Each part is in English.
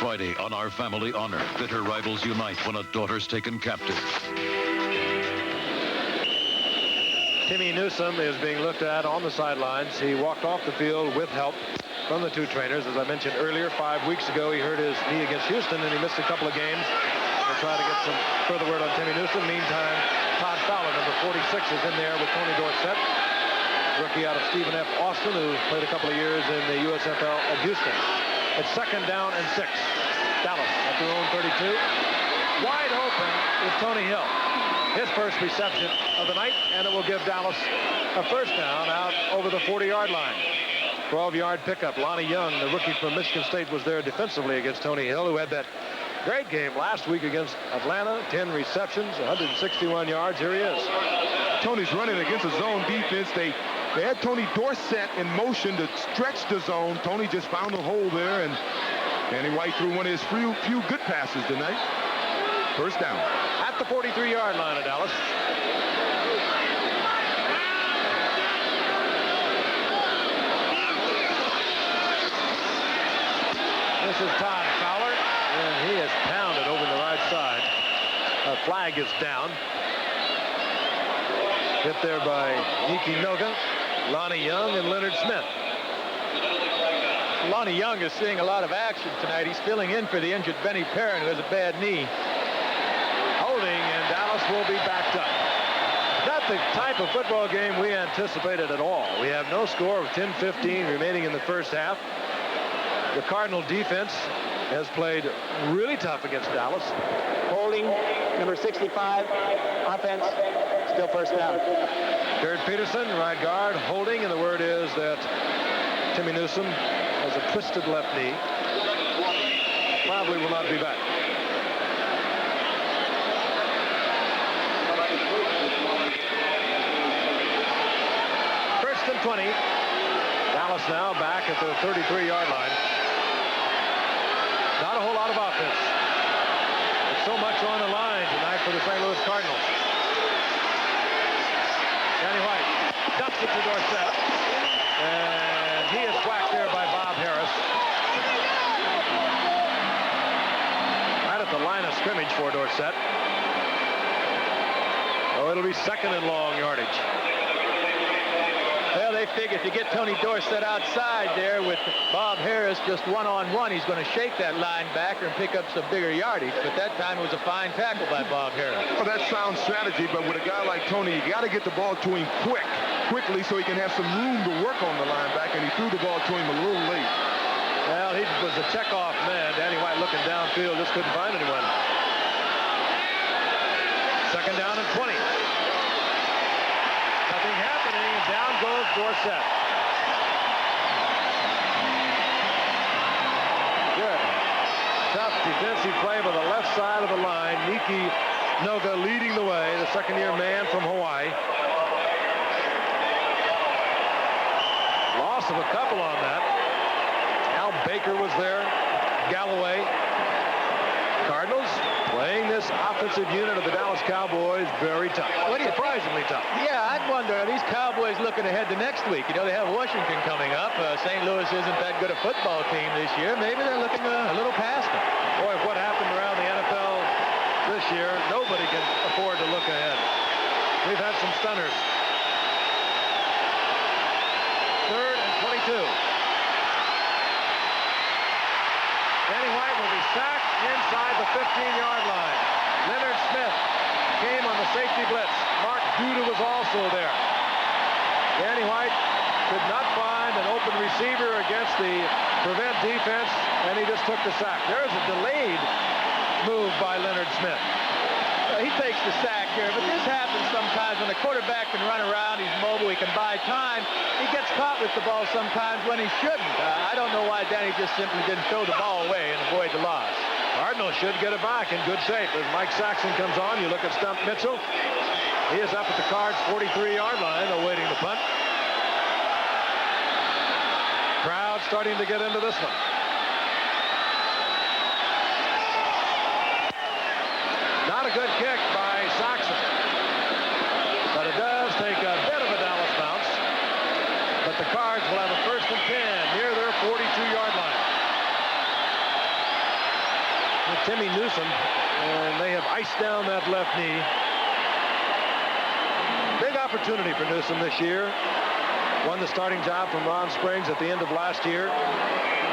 Friday on Our Family Honor, bitter rivals unite when a daughter's taken captive. Timmy Newsome is being looked at on the sidelines. He walked off the field with help from the two trainers. As I mentioned earlier, 5 weeks ago, he hurt his knee against Houston, and he missed a couple of games. We'll try to get some further word on Timmy Newsome. Meantime, Todd Fowler, number 46, is in there with Tony Dorsett, rookie out of Stephen F. Austin, who played a couple of years in the USFL at Houston. It's 2nd down and 6. Dallas at their own 32. Wide open is Tony Hill. His first reception of the night, and it will give Dallas a first down out over the 40-yard line. 12-yard pickup. Lonnie Young, the rookie from Michigan State, was there defensively against Tony Hill, who had that great game last week against Atlanta. 10 receptions, 161 yards. Here he is. Tony's running against a zone defense. They had Tony Dorsett in motion to stretch the zone. Tony just found a hole there, and Danny White threw one of his few good passes tonight. First down. At the 43-yard line of Dallas. This is Todd Fowler, and he is pounded over the right side. A flag is down. Hit there by Niki Noga, Lonnie Young, and Leonard Smith. Lonnie Young is seeing a lot of action tonight. He's filling in for the injured Benny Perrin, who has a bad knee. Holding, and Dallas will be backed up. Not the type of football game we anticipated at all. We have no score of 10-15 remaining in the first half. The Cardinal defense has played really tough against Dallas. Holding, number 65, offense, still first down. Jared Peterson, right guard, holding, and the word is that Timmy Newsome has a twisted left knee. Probably will not be back. First and 20. Dallas now back at the 33-yard line. Not a whole lot of offense. But so much on the line tonight for the St. Louis Cardinals. Danny White dumps it to Dorsett. And he is whacked there by Bob Harris. Right at the line of scrimmage for Dorsett. Oh, it'll be 2nd and long yardage. Well, they figure if you get Tony Dorsett outside there with Bob Harris just one-on-one, he's going to shake that linebacker and pick up some bigger yardage. But that time it was a fine tackle by Bob Harris. Well, that's sound strategy, but with a guy like Tony, you got to get the ball to him quickly so he can have some room to work on the linebacker, and he threw the ball to him a little late. Well, he was a checkoff man. Danny White looking downfield, just couldn't find anyone. 2nd down and 20. Nothing happening, and down goes Dorsett. Good. Tough defensive play by the left side of the line. Niki Noga leading the way, the second-year man from Hawaii. Loss of a couple on that. Al Baker was there. Galloway. Cardinals playing this offensive unit of the Dallas Cowboys very tough. Surprisingly tough. Yeah, I'd wonder, are these Cowboys looking ahead to next week? You know, they have Washington coming up. St. Louis isn't that good a football team this year. Maybe they're looking a little past them. Boy, if what happened around the NFL this year, nobody can afford to look ahead. We've had some stunners. 3rd and 22. Danny White will be sacked inside the 15-yard line. Leonard Smith came on the safety blitz. Mark Duda was also there. Danny White could not find an open receiver against the prevent defense, and he just took the sack. There's a delayed move by Leonard Smith. He takes the sack here, but this happens sometimes when the quarterback can run around, he's mobile, he can buy time. He gets caught with the ball sometimes when he shouldn't. I don't know why Danny just simply didn't throw the ball away and avoid the loss. Cardinals should get it back in good shape. As Mike Saxon comes on, you look at Stump Mitchell. He is up at the Cards' 43-yard line, awaiting the punt. Crowd starting to get into this one. Not a good kick by Saxon. But it does take a bit of a Dallas bounce. But the Cards will have a 1st and 10 near their 42-yard line. with Timmy Newsom, and they have iced down that left knee. Big opportunity for Newsom this year. Won the starting job from Ron Springs at the end of last year.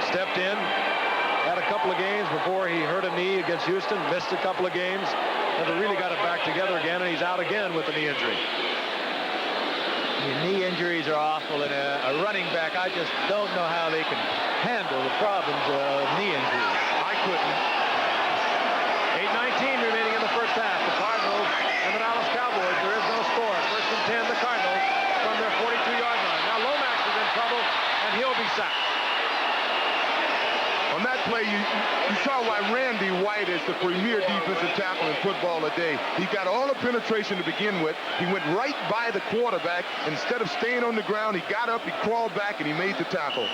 Stepped in, had a couple of games before he hurt a knee against Houston, missed a couple of games, never really got it back together again, and he's out again with a knee injury. Knee injuries are awful, and a running back, I just don't know how they can handle the problems of knee injuries. I couldn't. 8:19 remaining in the first half. The Cardinals and the Dallas Cowboys. There is no score. First and 10, the Cardinals from their 42-yard line. Now Lomax is in trouble, and he'll be sacked. On that play, you saw why Randy White is the premier defensive tackle in football today. He got all the penetration to begin with. He went right by the quarterback. Instead of staying on the ground, he got up, he crawled back, and he made the tackle.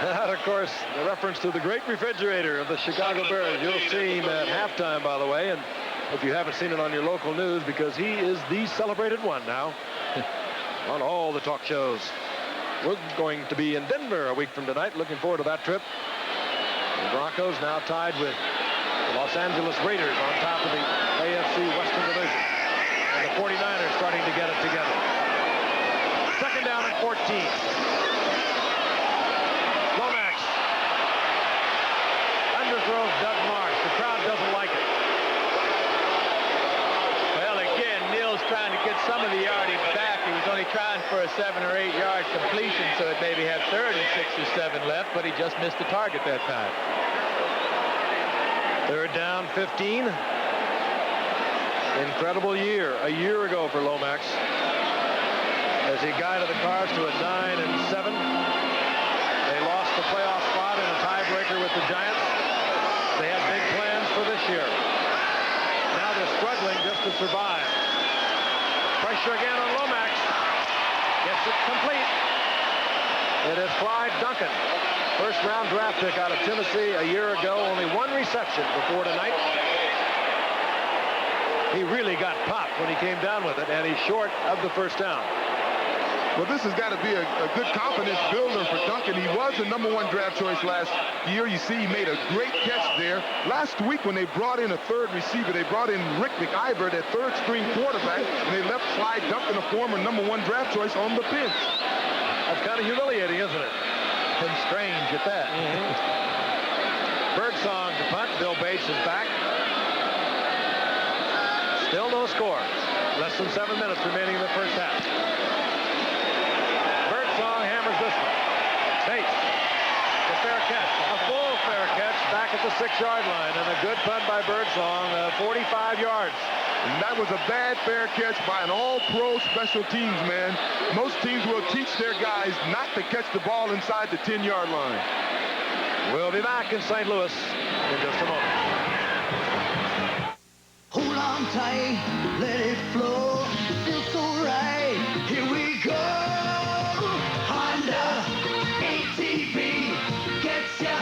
That, of course, the reference to the great refrigerator of the Chicago Bears. You'll see him at halftime, by the way, and if you haven't seen it on your local news, because he is the celebrated one now on all the talk shows. We're going to be in Denver a week from tonight. Looking forward to that trip. The Broncos now tied with the Los Angeles Raiders on top of the AFC Western Division. And the 49ers starting to get it together. Second down and 14. Lomax. Underthrows Doug Marsh. The crowd doesn't like it. Well, again, Neal's trying to get some of the yardage back. He was only trying for a 7 or 8 yard completion, so it maybe had 3rd and 6 or 7 left, but he just missed the target that time. Third down, 15. Incredible year, a year ago for Lomax, as he guided the Cards to a 9-7. They lost the playoff spot in a tiebreaker with the Giants. They had big plans for this year. Now they're struggling just to survive. Pressure again on Lomax. Gets it complete. It is Clyde Duncan. First-round draft pick out of Tennessee a year ago. Only 1 reception before tonight. He really got popped when he came down with it, and he's short of the first down. Well, this has got to be a good confidence builder for Duncan. He was the #1 draft choice last year. You see, he made a great catch there. Last week, when they brought in a 3rd receiver, they brought in Rick McIver, that 3rd-string quarterback, and they left Clyde Duncan, a former #1 draft choice, on the bench. That's kind of humiliating, isn't it? And strange at that. Birdsong to punt. Bill Bates is back. Still no score. Less than 7 minutes remaining in the first half. Birdsong hammers this one. Bates. The fair catch. A full fair catch back at the 6-yard line. And a good punt by Birdsong. 45 yards. And that was a bad fair catch by an all-pro special teams man. Most teams will teach their guys not to catch the ball inside the 10-yard line. We'll be back in St. Louis in just a moment. Hold on tight, let it flow. Feels so right. Here we go. Honda ATV gets ya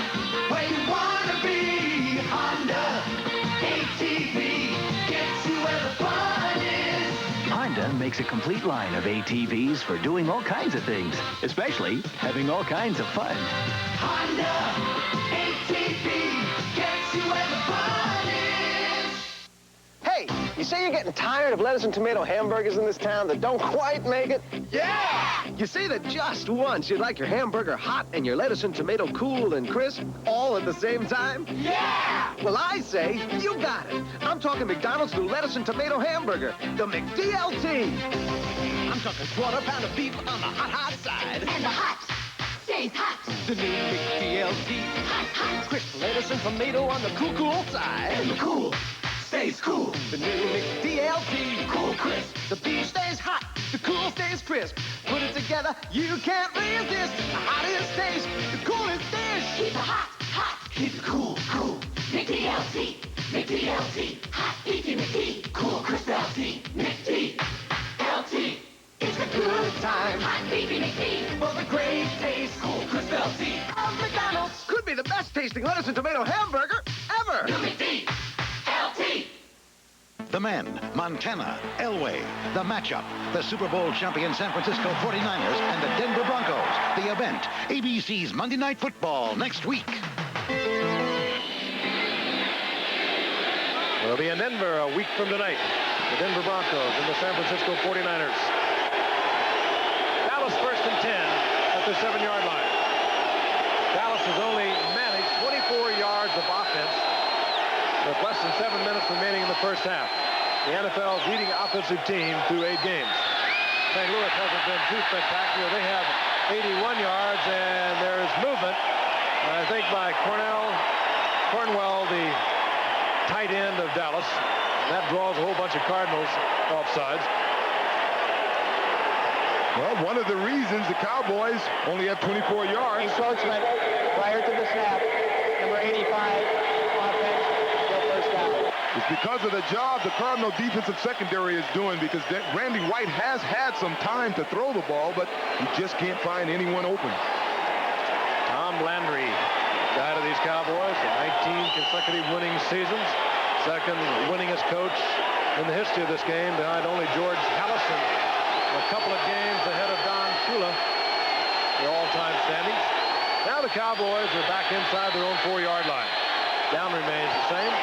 where you wanna be. Honda ATV gets you where the fun is. Honda makes a complete line of ATVs for doing all kinds of things, especially having all kinds of fun. Honda ATV gets you where the fun is. Hey, you say you're getting tired of lettuce and tomato hamburgers in this town that don't quite make it? Yeah! You say that just once you'd like your hamburger hot and your lettuce and tomato cool and crisp all at the same time? Yeah! Well, I say you got it. I'm talking McDonald's new lettuce and tomato hamburger, the McDLT. I'm talking quarter-pound of beef on the hot side. And the hot stays hot. The new McDLT. Hot, hot. Crisp lettuce and tomato on the cool side. And the cool stays cool. The new McDLT. Cool crisp. The beef stays hot, the cool stays crisp. Put it together, you can't resist. The hottest taste, the coolest dish. Keep it hot, hot. Keep it cool, cool. McDLT. McDLT. Hot beefy McD. Cool crisp LT. McDLT. It's a good time. Hot beefy McD. For the great taste, Cool crisp LT. of McDonald's. Could be the best tasting lettuce and tomato hamburger ever. New McD. LT. The men, Montana, Elway. The matchup, the Super Bowl champion San Francisco 49ers and the Denver Broncos. The event, ABC's Monday Night Football next week. It'll be in Denver a week from tonight. The Denver Broncos and the San Francisco 49ers. Dallas first and 10 at the 7-yard line. Dallas has only managed 24 yards of offense with less than 7 minutes remaining in the first half. The NFL's leading offensive team through 8 games. St. Louis hasn't been too spectacular. They have 81 yards, and there is movement, I think, by Cornwell, the tight end of Dallas. That draws a whole bunch of Cardinals offsides. Well, one of the reasons the Cowboys only have 24 yards. Encroachment prior to the snap. Number 85, offense, still first down. It's because of the job the Cardinal defensive secondary is doing, because Randy White has had some time to throw the ball, but he just can't find anyone open. Tom Landry, guide of these Cowboys, 19 consecutive winning seasons. Second winningest coach in the history of this game, behind only George Hallison. A couple of games ahead of Don Shula, the all-time standings. Now the Cowboys are back inside their own 4-yard line. Down remains the same,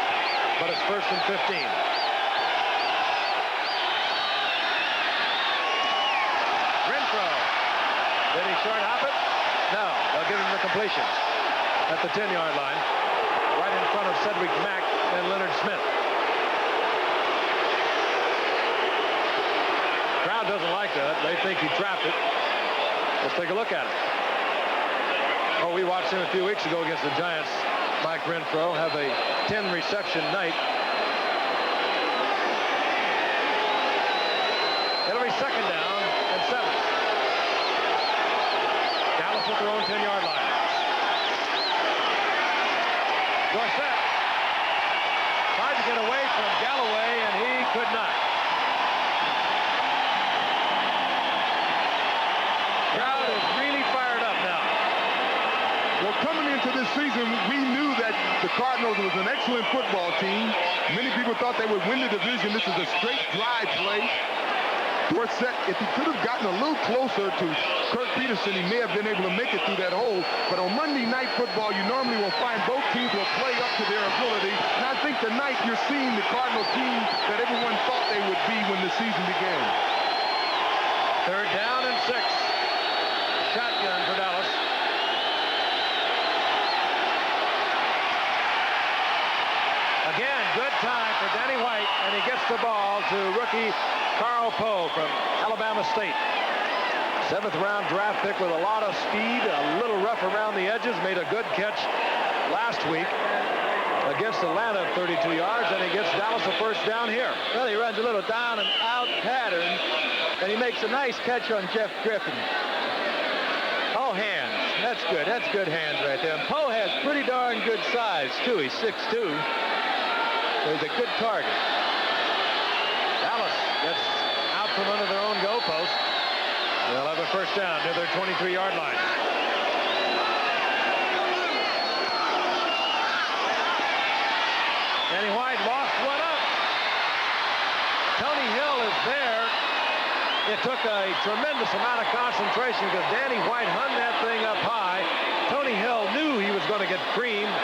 but it's first and 15. Renfro. Did he short hop it? No, they'll give him the completion at the 10-yard line, right in front of Cedric Mack and Leonard Smith. Crowd doesn't like that. They think he trapped it. Let's take a look at it. Oh, we watched him a few weeks ago against the Giants. Mike Renfro have a 10-reception night. It'll be second down and 7. Dallas at their own 10-yard line. Dorsett tried to get away from Galloway, and he could not. Crowd is really fired up now. Well, coming into this season, we knew that the Cardinals was an excellent football team. Many people thought they would win the division. This is a straight drive play. Dorsett, if he could have gotten a little closer to Kirk Peterson, he may have been able to make it through that hole. But on Monday Night Football, you normally will find both teams will play up to their ability. And I think tonight you're seeing the Cardinal team that everyone thought they would be when the season began. Third down and 6. Shotgun for Dallas. Again, good time for Danny White, and he gets the ball to rookie Carl Poe from Alabama State. 7th-round draft pick with a lot of speed, a little rough around the edges, made a good catch last week against Atlanta at 32 yards, and he gets Dallas a first down here. Well, he runs a little down and out pattern, and he makes a nice catch on Jeff Griffin. Oh, hands. That's good. That's good hands right there. And Poe has pretty darn good size, too. He's 6'2". So he's a good target. Dallas gets out from under their own goalpost. They'll have a first down near their 23-yard line. Danny White lost one up. Tony Hill is there. It took a tremendous amount of concentration because Danny White hung that thing up high. Tony Hill knew he was going to get creamed.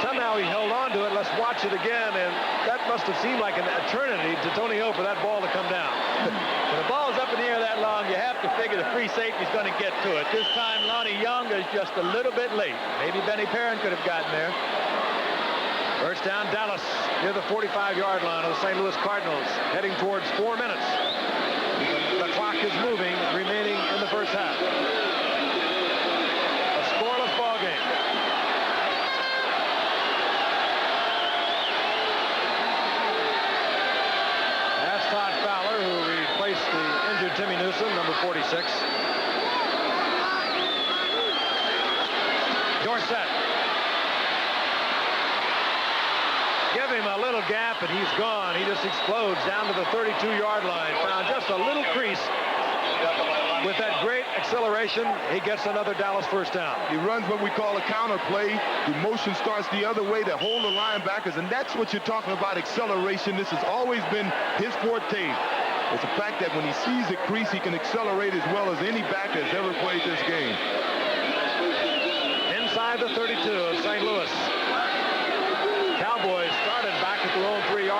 Somehow he held on to it. Let's watch it again, and that must have seemed like an eternity to Tony Hill for that ball to come down. When the ball's up in the air that long, you have to figure the free safety's going to get to it. This time, Lonnie Young is just a little bit late. Maybe Benny Perrin could have gotten there. First down, Dallas, near the 45-yard line of the St. Louis Cardinals, heading towards 4 minutes. The clock is moving, remaining in the first half. A scoreless ball game. That's Todd Fowler, who replaced the injured Timmy Newsom, number 46. Dorsett. Give him a little gap, and he's gone. He just explodes down to the 32-yard line. Found just a little crease. With that great acceleration, he gets another Dallas first down. He runs what we call a counter play. The motion starts the other way to hold the linebackers, and that's what you're talking about, acceleration. This has always been his forte. It's the fact that when he sees a crease, he can accelerate as well as any back that's ever played this game. Inside the 32 of St. Louis. Cowboys started back at their own 3-yard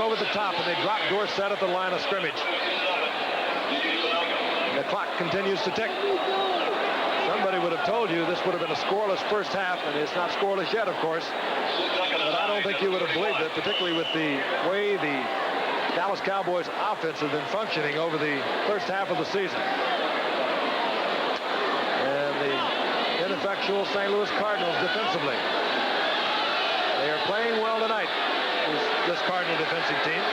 over the top, and they drop Dorsett at the line of scrimmage. The clock continues to tick. Somebody would have told you this would have been a scoreless first half, and it's not scoreless yet, of course. But I don't think you would have believed it, particularly with the way the Dallas Cowboys offense has been functioning over the first half of the season. And the ineffectual St. Louis Cardinals defensively. They are playing well tonight, this Cardinal defensive team.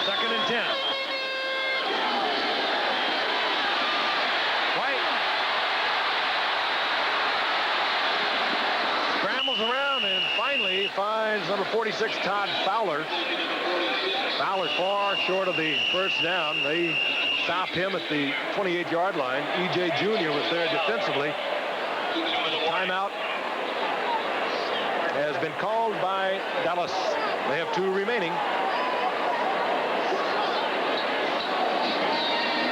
2nd and 10. Around and finally finds number 46, Todd Fowler. Fowler far short of the first down. They stopped him at the 28-yard line. E.J. Jr. was there defensively. Timeout has been called by Dallas. They have 2 remaining.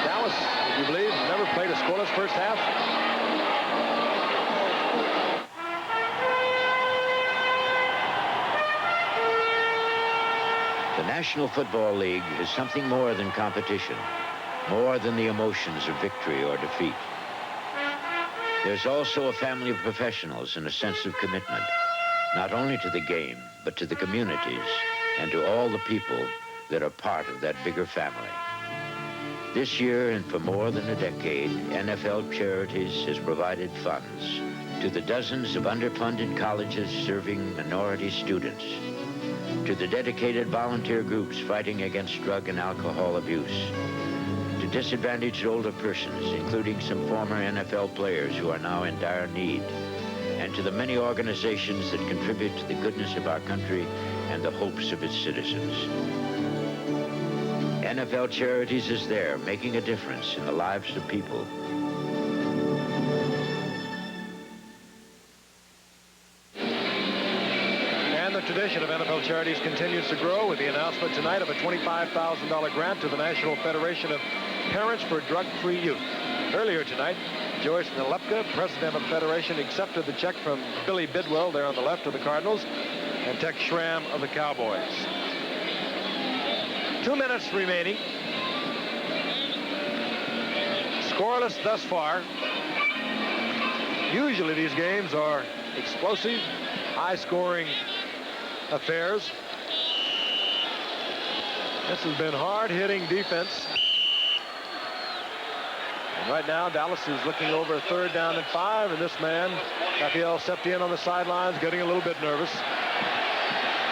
Dallas, would you believe, never played a scoreless first half. The National Football League is something more than competition, more than the emotions of victory or defeat. There's also a family of professionals and a sense of commitment, not only to the game, but to the communities and to all the people that are part of that bigger family. This year and for more than a decade, NFL Charities has provided funds to the dozens of underfunded colleges serving minority students, to the dedicated volunteer groups fighting against drug and alcohol abuse, to disadvantaged older persons, including some former NFL players who are now in dire need, and to the many organizations that contribute to the goodness of our country and the hopes of its citizens. NFL Charities is there, making a difference in the lives of people. And the tradition of NFL Charities continues to grow with the announcement tonight of a $25,000 grant to the National Federation of Parents for Drug-Free Youth. Earlier tonight, Joyce Nalepka, president of the Federation, accepted the check from Billy Bidwell there on the left of the Cardinals and Tex Schramm of the Cowboys. 2 minutes remaining. Scoreless thus far. Usually these games are explosive, high-scoring affairs. This has been hard-hitting defense. And right now, Dallas is looking over a 3rd down and 5, and this man, Rafael Septien on the sidelines, getting a little bit nervous.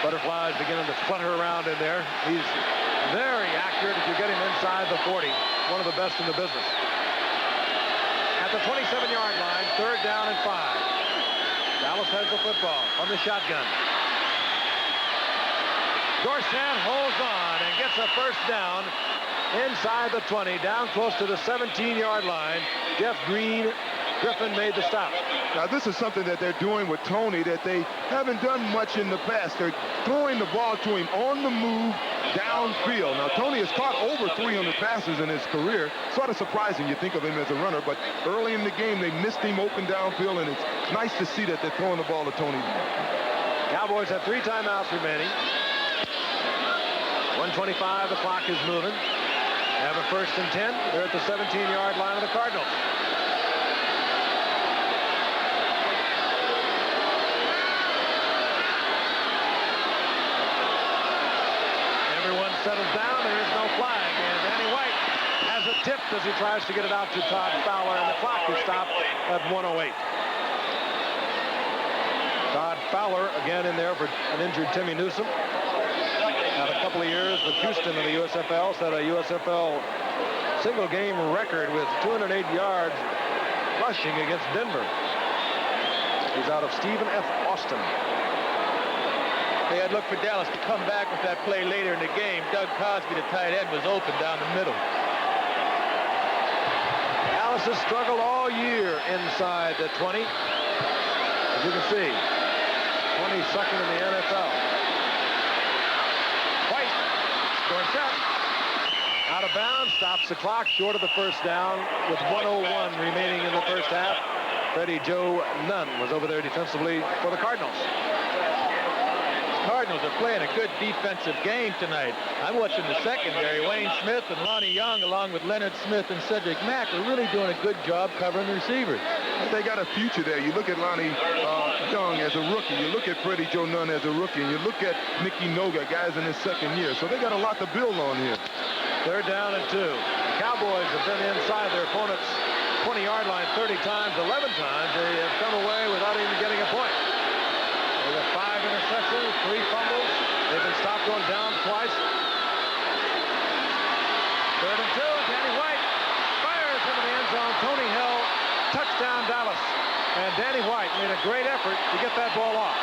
Butterflies beginning to flutter around in there. He's very accurate if you get him inside the 40. One of the best in the business. At the 27-yard line, 3rd down and 5. Dallas has the football from the shotgun. Dorsett holds on and gets a 1st down inside the 20, down close to the 17-yard line. Jeff Griffin made the stop. Now, this is something that they're doing with Tony that they haven't done much in the past. They're throwing the ball to him on the move, downfield. Now, Tony has caught over 300 passes in his career. Sort of surprising you think of him as a runner, but early in the game, they missed him open downfield, and it's nice to see that they're throwing the ball to Tony. Cowboys have 3 timeouts remaining. 1:25, the clock is moving. They have a 1st and 10. They're at the 17-yard line of the Cardinals. Everyone settles down. There is no flag. And Danny White has it tipped as he tries to get it out to Todd Fowler. And the clock is stopped at 1:08. Todd Fowler again in there for an injured Timmy Newsome. Had a couple of years with Houston in the USFL, set a USFL single game record with 208 yards rushing against Denver. He's out of Stephen F. Austin. They had looked for Dallas to come back with that play later in the game. Doug Cosby, the tight end, was open down the middle. Dallas has struggled all year inside the 20. As you can see, 22nd in the NFL. Dorsett out of bounds, stops the clock short of the 1st down with 1:01 remaining in the 1st half. Freddie Joe Nunn was over there defensively for the Cardinals. Cardinals are playing a good defensive game tonight. I'm watching the secondary. Wayne Smith and Lonnie Young, along with Leonard Smith and Cedric Mack, are really doing a good job covering the receivers. They got a future there. You look at Lonnie Young as a rookie. You look at Freddie Joe Nunn as a rookie. And you look at Mickey Noga, guys in his second year. So they got a lot to build on here. 3rd down and 2. The Cowboys have been inside their opponent's 20-yard line 30 times. 11 times they have come away without even getting a point. They've got 5 interceptions, 3 fumbles. They've been stopped going down twice. 3rd and 2. Danny White fires into the end zone. Tony Hill, touchdown Dallas. And Danny White made a great effort to get that ball off.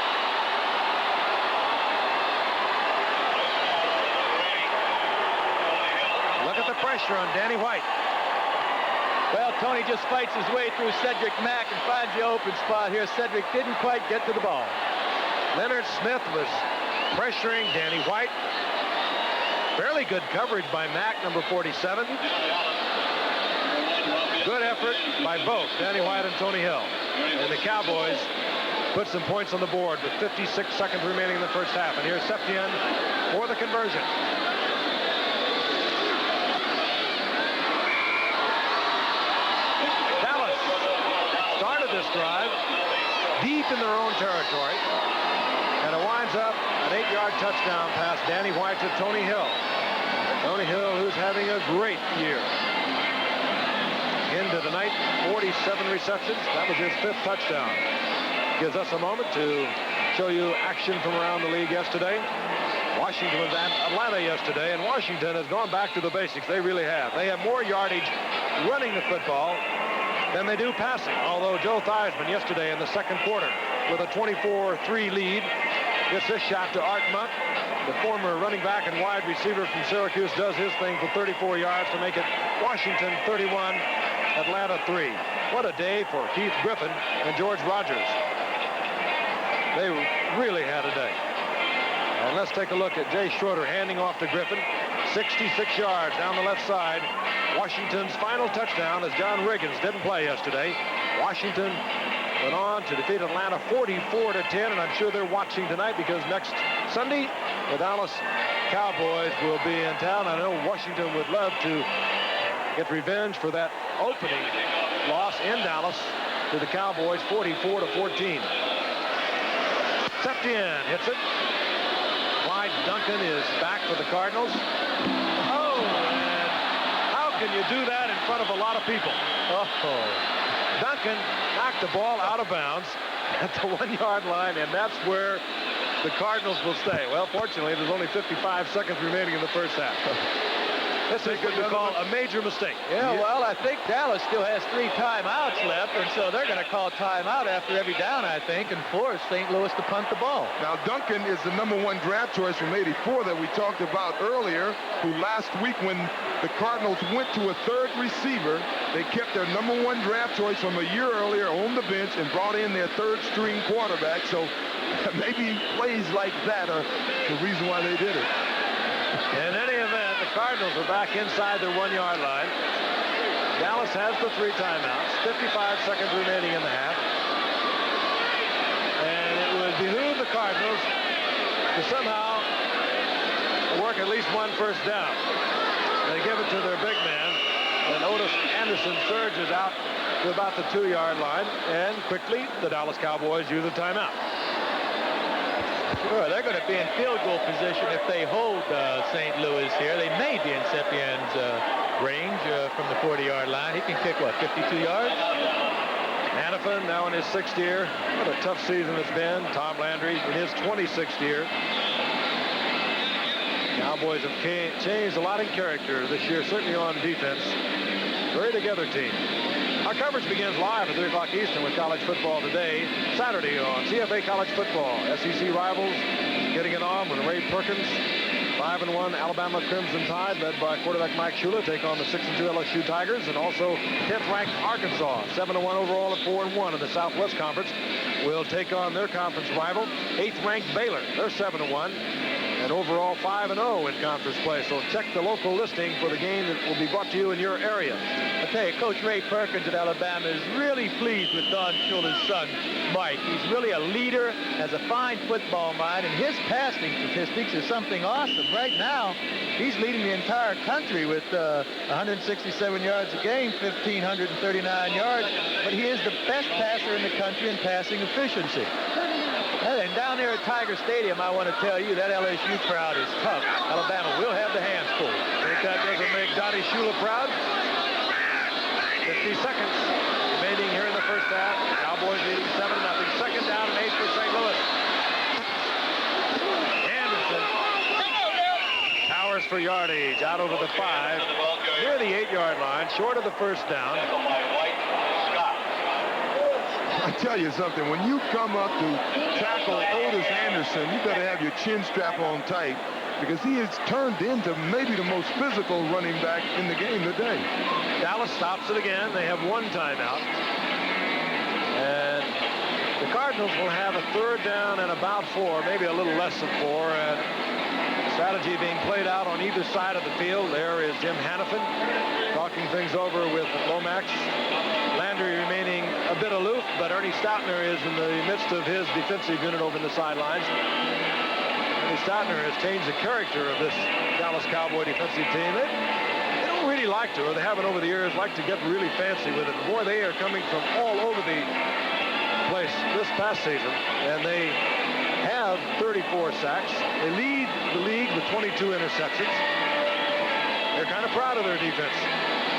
Look at the pressure on Danny White. Well, Tony just fights his way through Cedric Mack and finds the open spot here. Cedric didn't quite get to the ball. Leonard Smith was pressuring Danny White. Fairly good coverage by Mack, number 47. Good effort by both Danny White and Tony Hill. And the Cowboys put some points on the board with 56 seconds remaining in the first half. And here's Septien for the conversion. Dallas started this drive deep in their own territory. And it winds up an 8-yard touchdown pass, Danny White to Tony Hill. Tony Hill, who's having a great year. Into the night, 47 receptions. That was his 5th touchdown. Gives us a moment to show you action from around the league yesterday. Washington was at Atlanta yesterday, and Washington has gone back to the basics. They really have. They have more yardage running the football than they do passing. Although Joe Theismann yesterday in the second quarter with a 24-3 lead gets this shot to Art Monk. The former running back and wide receiver from Syracuse does his thing for 34 yards to make it Washington 31, Atlanta 3. What a day for Keith Griffin and George Rogers. They really had a day. And let's take a look at Jay Schroeder handing off to Griffin. 66 yards down the left side. Washington's final touchdown as John Riggins didn't play yesterday. Washington went on to defeat Atlanta 44-10, and I'm sure they're watching tonight because next Sunday the Dallas Cowboys will be in town. I know Washington would love to get revenge for that opening loss in Dallas to the Cowboys 44-14. Septien hits it. Clyde Duncan is back for the Cardinals. Oh, and how can you do that in front of a lot of people? Oh, Duncan knocked the ball out of bounds at the 1-yard line, and that's where the Cardinals will stay. Well, fortunately, there's only 55 seconds remaining in the first half. This is what you call a major mistake. Yeah, well, I think Dallas still has 3 timeouts left, and so they're going to call timeout after every down, I think, and force St. Louis to punt the ball. Now, Duncan is the #1 draft choice from '84 that we talked about earlier, who last week when the Cardinals went to a 3rd receiver, they kept their #1 draft choice from a year earlier on the bench and brought in their 3rd-string quarterback. So maybe plays like that are the reason why they did it. In any event, the Cardinals are back inside their 1-yard line. Dallas has the 3 timeouts, 55 seconds remaining in the half. And it would behoove the Cardinals to somehow work at least 1 first down. They give it to their big man, and Otis Anderson surges out to about the 2-yard line, and quickly the Dallas Cowboys use a timeout. Sure, they're going to be in field goal position if they hold St. Louis here. They may be in Sepien's range from the 40-yard line. He can kick, what, 52 yards? Hannafin now in his 6th year. What a tough season it's been. Tom Landry in his 26th year. Cowboys have changed a lot in character this year, certainly on defense. Very together team. Our coverage begins live at 3 o'clock Eastern with college football today, Saturday on CFA College Football. SEC rivals getting it on with Ray Perkins. 5-1 Alabama Crimson Tide, led by quarterback Mike Shula, take on the 6-2 LSU Tigers, and also 10th-ranked Arkansas, 7-1 overall at 4-1 in the Southwest Conference, will take on their conference rival, 8th-ranked Baylor. They're 7-1. and overall 5-0 in conference play. So check the local listing for the game that will be brought to you in your area. I tell you, Coach Ray Perkins at Alabama is really pleased with Don Shula's son, Mike. He's really a leader, has a fine football mind, and his passing statistics is something awesome. Right now, he's leading the entire country with 167 yards a game, 1,539 yards, but he is the best passer in the country in passing efficiency. And down there at Tiger Stadium, I want to tell you, that LSU crowd is tough. Alabama will have the hands full. Think that doesn't make Donnie Shula proud? 50 seconds remaining here in the first half. Cowboys leading 7-0. Second down and 8 for St. Louis. Anderson powers for yardage out over the 5, near the 8-yard line, short of the first down. I tell you something, when you come up to tackle Otis Anderson, you better have your chin strap on tight, because he has turned into maybe the most physical running back in the game today. Dallas stops it again. They have one timeout. And the Cardinals will have a third down and about 4, maybe a little less than 4. And strategy being played out on either side of the field. There is Jim Hannafin talking things over with Lomax. Landry remaining a bit aloof, but Ernie Stoutner is in the midst of his defensive unit over in the sidelines. Ernie Stoutner has changed the character of this Dallas Cowboy defensive team. They don't really like to, or they haven't over the years, like to get really fancy with it. Boy, they are coming from all over the place this past season, and they have 34 sacks. They lead the league with 22 interceptions. They're kind of proud of their defense.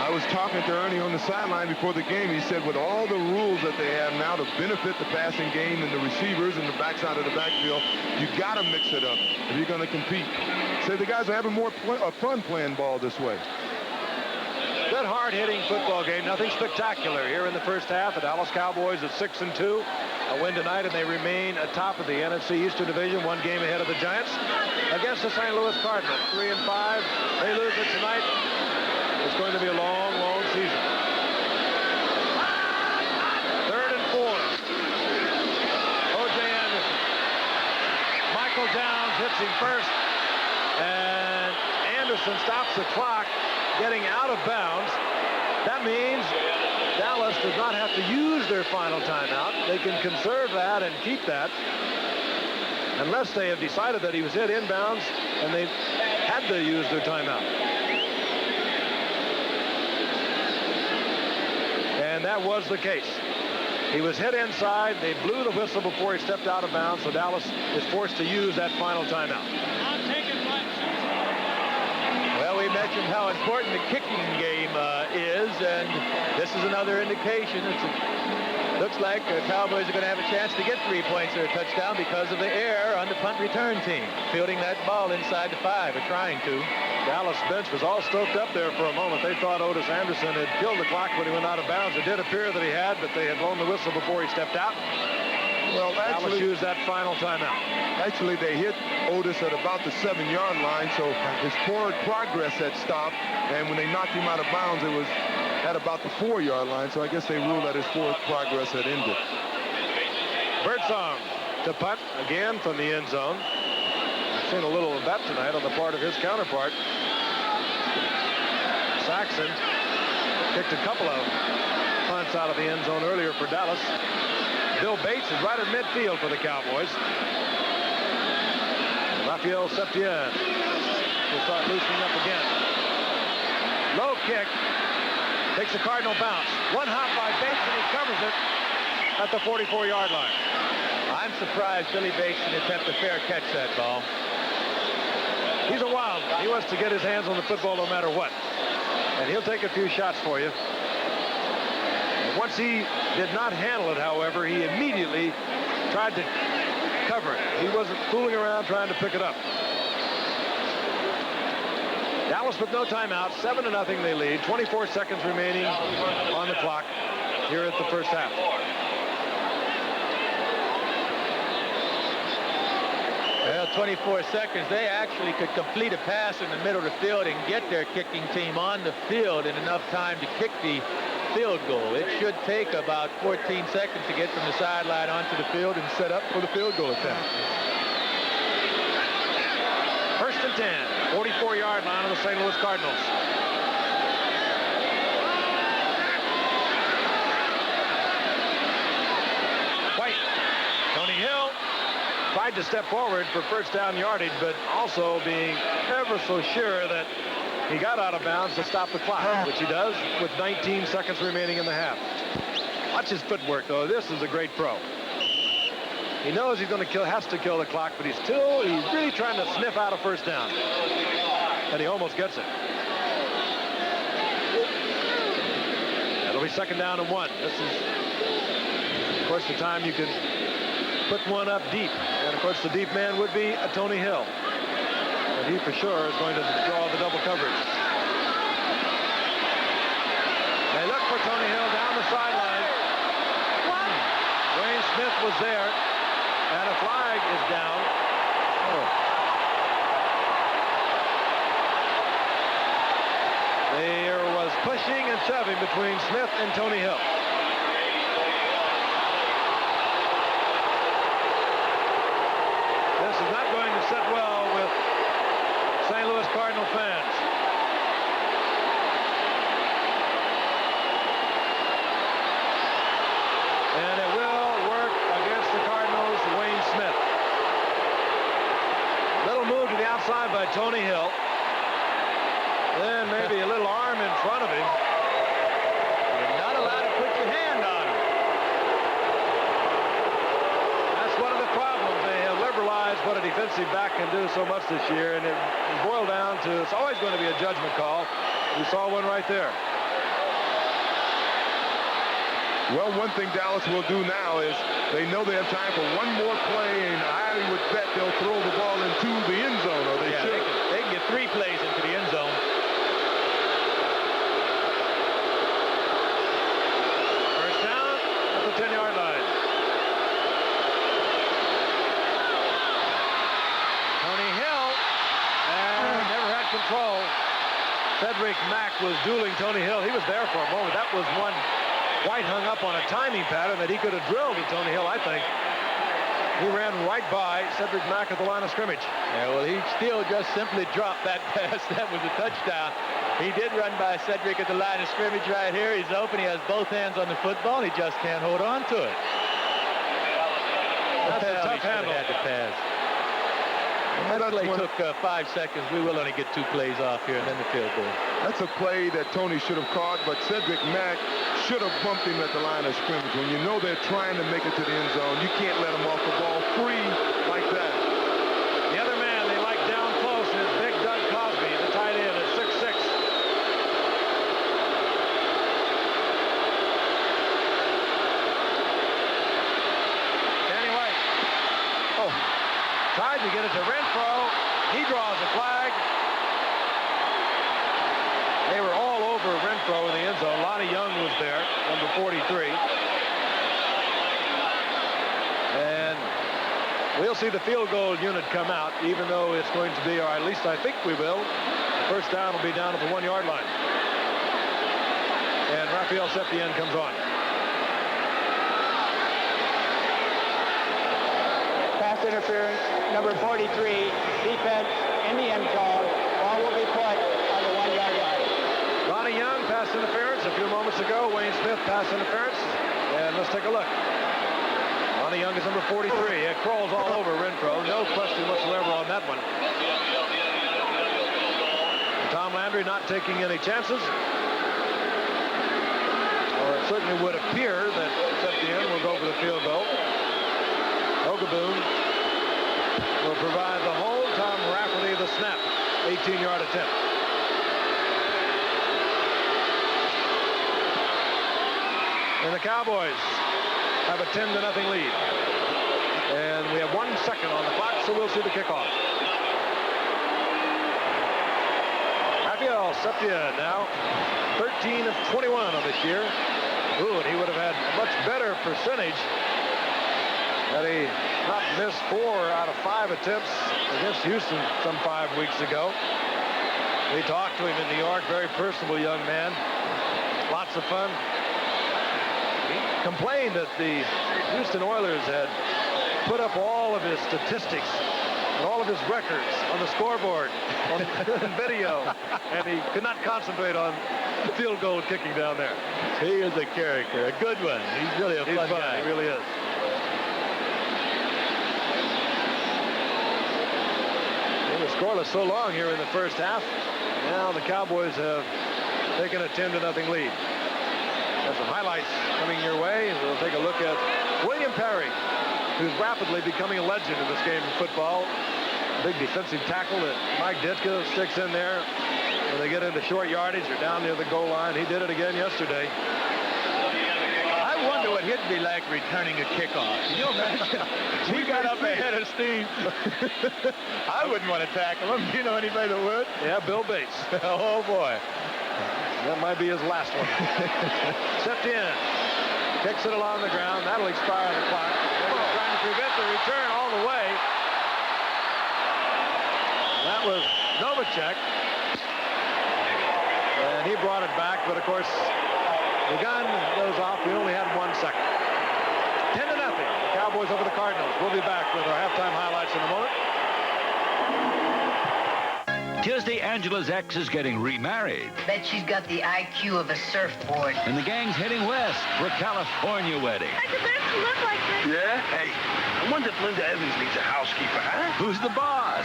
I was talking to Ernie on the sideline before the game. He said with all the rules that they have now to benefit the passing game and the receivers and the backside of the backfield, you got to mix it up if you're going to compete. Said the guys are having more fun playing ball this way. Good hard-hitting football game. Nothing spectacular here in the first half. The Dallas Cowboys at 6-2. A win tonight, and they remain atop of the NFC Eastern Division, one game ahead of the Giants against the St. Louis Cardinals. 3-5. They lose it tonight. It's going to be a long, long season. 3rd and 4. O.J. Anderson. Michael Downs hits him first, and Anderson stops the clock, getting out of bounds. That means Dallas does not have to use their final timeout. They can conserve that and keep that, unless they have decided that he was hit inbounds and they had to use their timeout. And that was the case. He was hit inside. They blew the whistle before he stepped out of bounds, so Dallas is forced to use that final timeout. Well, we mentioned how important the kicking game is, and this is another indication. Looks like the Cowboys are going to have a chance to get 3 points or a touchdown because of the error on the punt return team, fielding that ball inside the 5, or trying to. Dallas bench was all stoked up there for a moment. They thought Otis Anderson had killed the clock when he went out of bounds. It did appear that he had, but they had blown the whistle before he stepped out. Well, Dallas used that final timeout. Actually, they hit Otis at about the 7-yard line, so his forward progress had stopped, and when they knocked him out of bounds, it was at about the 4-yard line, so I guess they ruled that his forward progress had ended. Birdsong to punt again from the end zone. I've seen a little of that tonight on the part of his counterpart. Saxon kicked a couple of punts out of the end zone earlier for Dallas. Bill Bates is right at midfield for the Cowboys. Raphael Septien will start loosening up again. Low kick. Takes a Cardinal bounce. One hop by Bates, and he covers it at the 44-yard line. I'm surprised Billy Bates didn't attempt a fair catch that ball. He's a wild one. He wants to get his hands on the football no matter what. And he'll take a few shots for you. And once he did not handle it, however, he immediately tried to cover it. He wasn't fooling around trying to pick it up. Dallas with no timeout, 7-0 they lead. 24 seconds remaining on the clock here at the first half. Well, 24 seconds. They actually could complete a pass in the middle of the field and get their kicking team on the field in enough time to kick the field goal. It should take about 14 seconds to get from the sideline onto the field and set up for the field goal attempt. and 10. 44-yard line of the St. Louis Cardinals. White. Tony Hill tried to step forward for first down yardage, but also being ever so sure that he got out of bounds to stop the clock, which he does with 19 seconds remaining in the half. Watch his footwork, though. This is a great pro. He knows he's going to has to kill the clock, but he's really trying to sniff out a first down. And he almost gets it. That'll be second down and 1. This is, of course, the time you can put one up deep. And, of course, the deep man would be a Tony Hill. And he, for sure, is going to draw the double coverage. They look for Tony Hill down the sideline. Wayne Smith was there. And a flag is down. There was pushing and shoving between Smith and Tony Hill. This is not going to sit well with St. Louis Cardinal fans. And it will work against the Cardinals, Wayne Smith. Little move to the outside by Tony Hill. Then maybe a little arm in front of him. You're not allowed to put your hand on him. That's one of the problems. They have liberalized what a defensive back can do so much this year, and it boiled down to it's always going to be a judgment call. We saw one right there. Well, one thing Dallas will do now is they know they have time for one more play, and I would bet they'll throw the ball into the end zone, or they should. They can get 3 plays into the end zone. First down at the 10-yard line. Tony Hill never had control. Cedric Mack was dueling Tony Hill. He was there for a moment. That was one. White hung up on a timing pattern that he could have drilled to Tony Hill, I think. He ran right by Cedric Mack at the line of scrimmage. Yeah, well, he still just simply dropped that pass. That was a touchdown. He did run by Cedric at the line of scrimmage right here. He's open. He has both hands on the football. He just can't hold on to it. That's a tough handle. Had to pass. That play took 5 seconds. We will only get 2 plays off here and then the field goal. That's a play that Tony should have caught, but Cedric Mack should have bumped him at the line of scrimmage. When you know they're trying to make it to the end zone, you can't let them off the ball free like that. The other man they like down close is Big Doug Cosby, the tight end at 6'6". Danny White. Tried to get it to Renfro. He draws a flag. They were all over Renfro in the end zone. Lonnie Young was there, number 43. And we'll see the field goal unit come out, even though it's going to be, or at least I think we will. The first down will be down at the 1-yard line. And Rafael Septien comes on. Pass interference, number 43, defense in the end zone. Ball will be put on the 1-yard line. Lonnie Young, pass interference a few moments ago. Wayne Smith, pass interference. And let's take a look. Lonnie Young is number 43. It crawls all over Renfro. No question whatsoever on that one. Tom Landry not taking any chances. Or it certainly would appear that Septien will go for the field goal. Ogaboon will provide the hold. Tom Rafferty the snap. 18-yard attempt. And the Cowboys have a 10-0 lead. And we have 1 second on the clock, so we'll see the kickoff. Rafael Septien now 13 of 21 on this year. Ooh, and he would have had a much better percentage had he not missed 4 out of 5 attempts against Houston some 5 weeks ago. We talked to him in New York, very personable young man. Lots of fun. He complained that the Houston Oilers had put up all of his statistics and all of his records on the scoreboard, on video, and he could not concentrate on field goal kicking down there. He is a character, a good one. He's really a fun guy. He really is. It was scoreless so long here in the first half. Now the Cowboys have taken a 10-0 lead. Got some highlights coming your way. We'll take a look at William Perry, who's rapidly becoming a legend in this game of football. Big defensive tackle that Mike Ditka sticks in there. When they get into short yardage, they're down near the goal line. He did it again yesterday. I wonder what he'd be like returning a kickoff. Can you imagine? He got up ahead of steam. I wouldn't want to tackle him. Do you know anybody that would? Yeah, Bill Bates. Oh, boy. That might be his last one. Stepped in. Kicks it along the ground. That'll expire the clock. They're trying to prevent the return all the way. That was Novacek. And he brought it back, but of course, the gun goes off. We only had 1 second. 10-0. The Cowboys over the Cardinals. We'll be back with our halftime highlights in a moment. Tuesday, Angela's ex is getting remarried. Bet she's got the IQ of a surfboard. And the gang's heading west for a California wedding. I could never look like this. Yeah? Hey, I wonder if Linda Evans needs a housekeeper, huh? Who's the boss?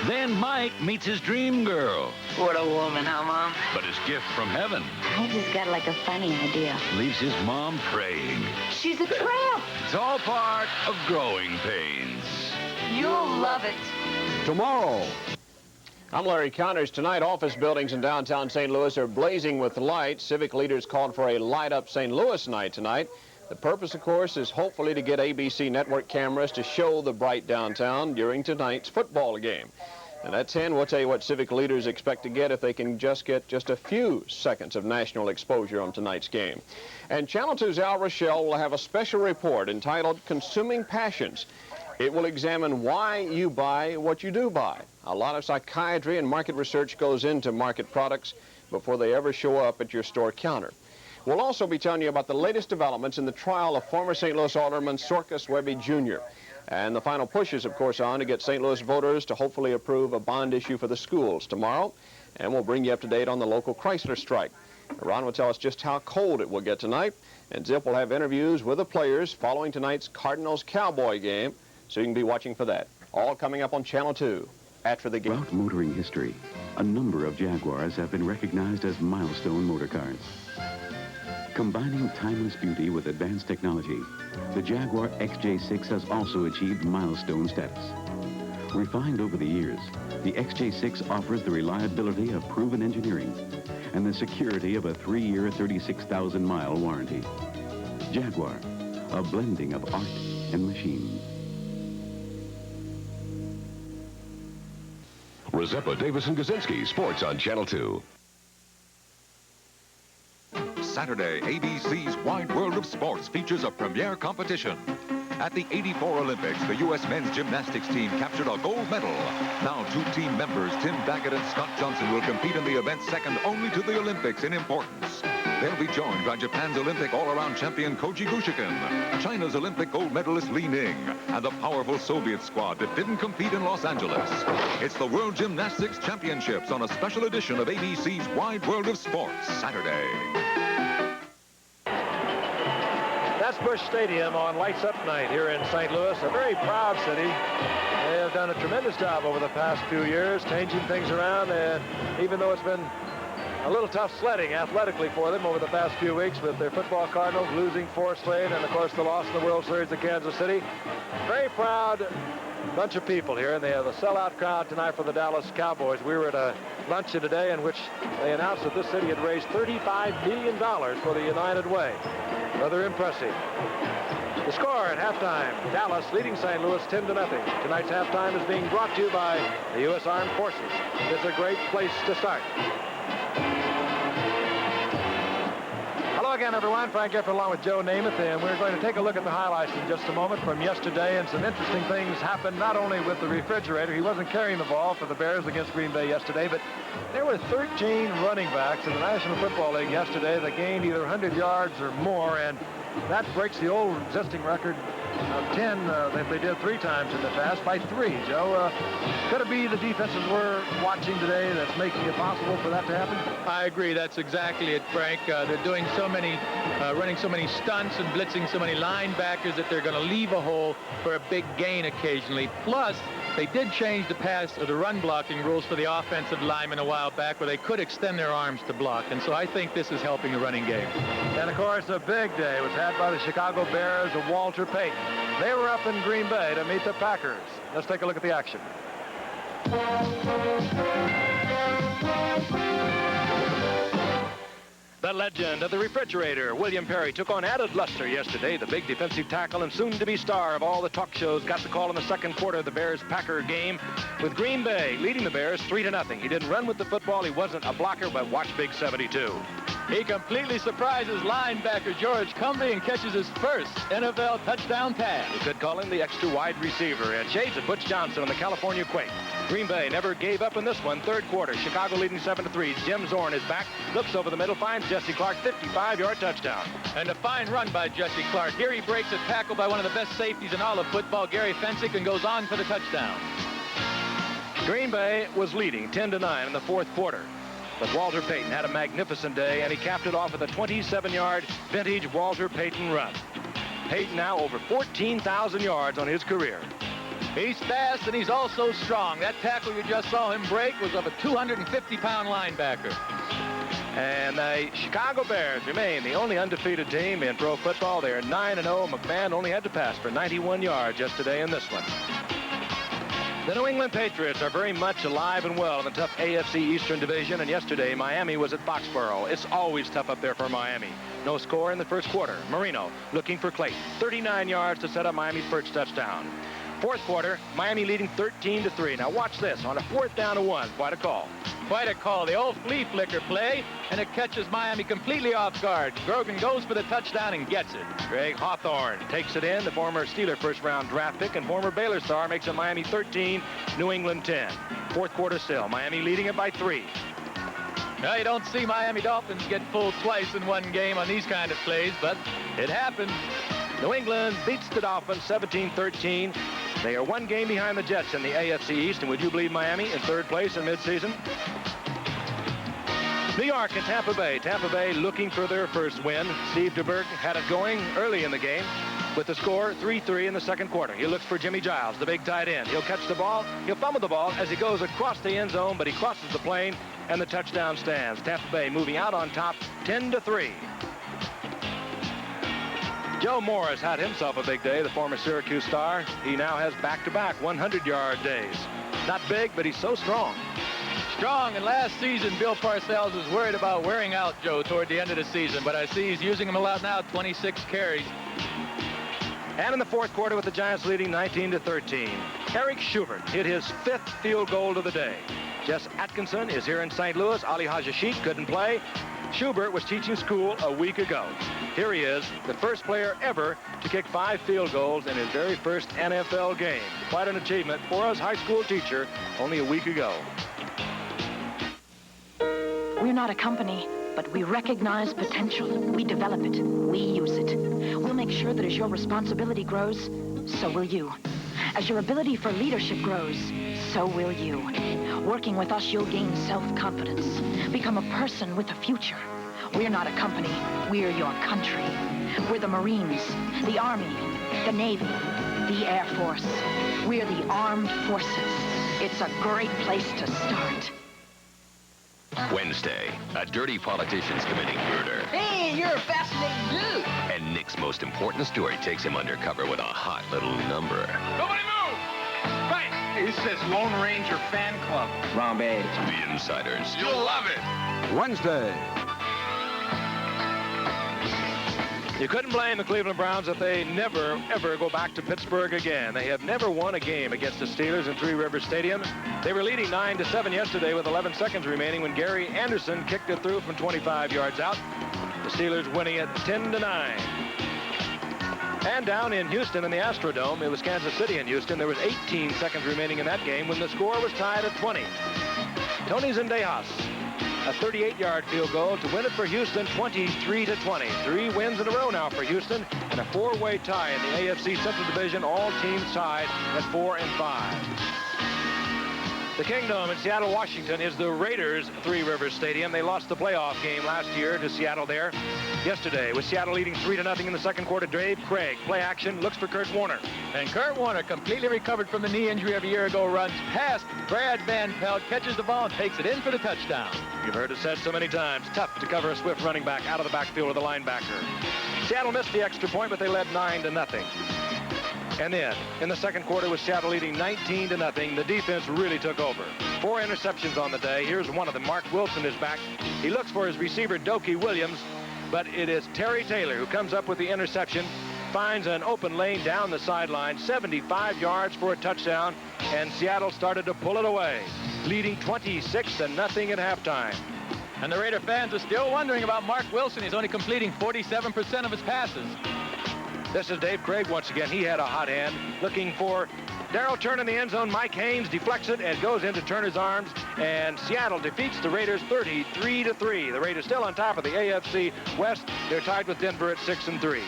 Then Mike meets his dream girl. What a woman, huh, Mom? But his gift from heaven I just got like a funny idea. leaves his mom praying. She's a tramp. It's all part of growing pains. You'll love it. Tomorrow. I'm Larry Connors. Tonight, office buildings in downtown St. Louis are blazing with lights. Civic leaders called for a Light Up St. Louis night tonight. The purpose, of course, is hopefully to get ABC network cameras to show the bright downtown during tonight's football game. And at 10, we'll tell you what civic leaders expect to get if they can just get just a few seconds of national exposure on tonight's game. And Channel 2's Al Rochelle will have a special report entitled Consuming Passions. It will examine why you buy what you do buy. A lot of psychiatry and market research goes into market products before they ever show up at your store counter. We'll also be telling you about the latest developments in the trial of former St. Louis Alderman Sorkas Webby Jr. And the final push is, of course, on to get St. Louis voters to hopefully approve a bond issue for the schools tomorrow. And we'll bring you up to date on the local Chrysler strike. Ron will tell us just how cold it will get tonight. And Zip will have interviews with the players following tonight's Cardinals-Cowboy game. So you can be watching for that. All coming up on Channel 2 after the game. Throughout motoring history, a number of Jaguars have been recognized as milestone motor cars. Combining timeless beauty with advanced technology, the Jaguar XJ6 has also achieved milestone status. Refined over the years, the XJ6 offers the reliability of proven engineering and the security of a 3-year, 36,000-mile warranty. Jaguar, a blending of art and machine. Rzepa, Davis, and Kaczynski, sports on Channel 2. Saturday, ABC's Wide World of Sports features a premiere competition. At the '84 Olympics, the U.S. men's gymnastics team captured a gold medal. Now, 2 team members, Tim Daggett and Scott Johnson, will compete in the event second only to the Olympics in importance. They'll be joined by Japan's Olympic all-around champion Koji Gushikin, China's Olympic gold medalist Li Ning, and the powerful Soviet squad that didn't compete in Los Angeles. It's the World Gymnastics Championships on a special edition of ABC's Wide World of Sports, Saturday. That's Busch Stadium on Lights Up Night here in St. Louis, a very proud city. They have done a tremendous job over the past few years, changing things around, and even though it's been a little tough sledding athletically for them over the past few weeks with their football Cardinals losing 4 straight and, of course, the loss in the World Series of Kansas City. Very proud bunch of people here, and they have a sellout crowd tonight for the Dallas Cowboys. We were at a luncheon today in which they announced that this city had raised $35 million for the United Way. Rather impressive. The score at halftime, Dallas leading St. Louis 10-0. Tonight's halftime is being brought to you by the U.S. Armed Forces. It's a great place to start. Hello again, everyone. Frank Gifford along with Joe Namath, and we're going to take a look at the highlights in just a moment from yesterday, and some interesting things happened not only with the refrigerator. He wasn't carrying the ball for the Bears against Green Bay yesterday, but there were 13 running backs in the National Football League yesterday that gained either 100 yards or more, and That breaks the old existing record of 10 that they did 3 times in the past by 3, Joe. Could it be the defenses we're watching today that's making it possible for that to happen? I agree. That's exactly it, Frank. They're doing so many, running so many stunts and blitzing so many linebackers that they're going to leave a hole for a big gain occasionally. Plus, they did change the pass or the run blocking rules for the offensive linemen a while back where they could extend their arms to block. And so I think this is helping the running game. And, of course, a big day was had by the Chicago Bears of Walter Payton. They were up in Green Bay to meet the Packers. Let's take a look at the action. The legend of the refrigerator, William Perry, took on added luster yesterday. The big defensive tackle and soon-to-be star of all the talk shows got the call in the second quarter of the Bears-Packer game, with Green Bay leading the Bears 3-0. He didn't run with the football. He wasn't a blocker, but watch Big 72. He completely surprises linebacker George Cumbie and catches his first NFL touchdown pass. You could call him the extra wide receiver. And shades of Butch Johnson on the California Quake. Green Bay never gave up in this one. Third quarter, Chicago leading 7-3. Jim Zorn is back, looks over the middle, finds Jesse Clark, 55-yard touchdown. And a fine run by Jesse Clark. Here he breaks a tackle by one of the best safeties in all of football, Gary Fensick, and goes on for the touchdown. Green Bay was leading 10-9 in the fourth quarter. But Walter Payton had a magnificent day, and he capped it off with a 27-yard vintage Walter Payton run. Payton now over 14,000 yards on his career. He's fast, and he's also strong. That tackle you just saw him break was of a 250-pound linebacker. And the Chicago Bears remain the only undefeated team in pro football. They are 9-0. McMahon only had to pass for 91 yards yesterday in this one. The New England Patriots are very much alive and well in the tough AFC Eastern Division, and yesterday Miami was at Foxborough. It's always tough up there for Miami. No score in the first quarter. Marino looking for Clayton. 39 yards to set up Miami's first touchdown. Fourth quarter, Miami leading 13-3. Now watch this on a 4th down and 1. Quite a call. Quite a call. The old flea flicker play, and it catches Miami completely off guard. Grogan goes for the touchdown and gets it. Greg Hawthorne takes it in. The former Steeler first-round draft pick and former Baylor star makes it Miami 13, New England 10. Fourth quarter still, Miami leading it by 3. Now, you don't see Miami Dolphins get fooled twice in one game on these kind of plays, but it happened. New England beats the Dolphins 17-13. They are 1 game behind the Jets in the AFC East, and would you believe Miami in 3rd place in midseason? New York and Tampa Bay. Tampa Bay looking for their first win. Steve DeBerg had it going early in the game with the score 3-3 in the second quarter. He looks for Jimmy Giles, the big tight end. He'll catch the ball. He'll fumble the ball as he goes across the end zone, but he crosses the plane, and the touchdown stands. Tampa Bay moving out on top 10-3. Joe Morris had himself a big day, the former Syracuse star. He now has back-to-back 100-yard days. Not big, but he's so strong. Strong, and last season, Bill Parcells was worried about wearing out Joe toward the end of the season, but I see he's using him a lot now, 26 carries. And in the fourth quarter with the Giants leading 19-13, Eric Schubert hit his 5th field goal of the day. Jess Atkinson is here in St. Louis. Ali Hajashik couldn't play. Schubert was teaching school a week ago. Here he is, the first player ever to kick 5 field goals in his very first NFL game. Quite an achievement for us high school teacher only a week ago. We're not a company, but we recognize potential. We develop it. We use it. We'll make sure that as your responsibility grows, so will you. As your ability for leadership grows, so will you. Working with us, you'll gain self-confidence, become a person with a future. We're not a company. We're your country. We're the Marines, the Army, the Navy, the Air Force. We're the armed forces. It's a great place to start. Wednesday, a dirty politicians committing murder. Hey, you're a fascinating dude. And Nick's most important story takes him undercover with a hot little number. Nobody move! Right! This says Lone Ranger Fan Club. Wrong page. The Insiders. You'll love it. Wednesday. You couldn't blame the Cleveland Browns if they never, ever go back to Pittsburgh again. They have never won a game against the Steelers in Three Rivers Stadium. They were leading 9-7 yesterday with 11 seconds remaining when Gary Anderson kicked it through from 25 yards out. The Steelers winning it 10-9. And down in Houston in the Astrodome, it was Kansas City and Houston. There was 18 seconds remaining in that game when the score was tied at 20. Tony Zendejas a 38-yard field goal to win it for Houston 23-20. 3 wins in a row now for Houston, and a 4-way tie in the AFC Central Division. All teams tied at 4-5. The Kingdom in Seattle, Washington is the Raiders' Three Rivers Stadium. They lost the playoff game last year to Seattle there yesterday, with Seattle leading 3-0 in the second quarter. Dave Craig, play action, looks for Kurt Warner. And Kurt Warner, completely recovered from the knee injury of a year ago, runs past Brad Van Pelt, catches the ball, and takes it in for the touchdown. You've heard it said so many times, tough to cover a swift running back out of the backfield with a linebacker. Seattle missed the extra point, but they led 9-0. And then, in the second quarter, with Seattle leading 19-0, the defense really took over. 4 interceptions on the day. Here's one of them. Mark Wilson is back. He looks for his receiver, Dokie Williams, but it is Terry Taylor who comes up with the interception, finds an open lane down the sideline, 75 yards for a touchdown, and Seattle started to pull it away, leading 26-0 at halftime. And the Raider fans are still wondering about Mark Wilson. He's only completing 47% of his passes. This is Dave Craig once again. He had a hot hand looking for Darrell Turner in the end zone. Mike Haynes deflects it and goes into Turner's arms, and Seattle defeats the Raiders 33-3. The Raiders still on top of the AFC West. They're tied with Denver at 6-3.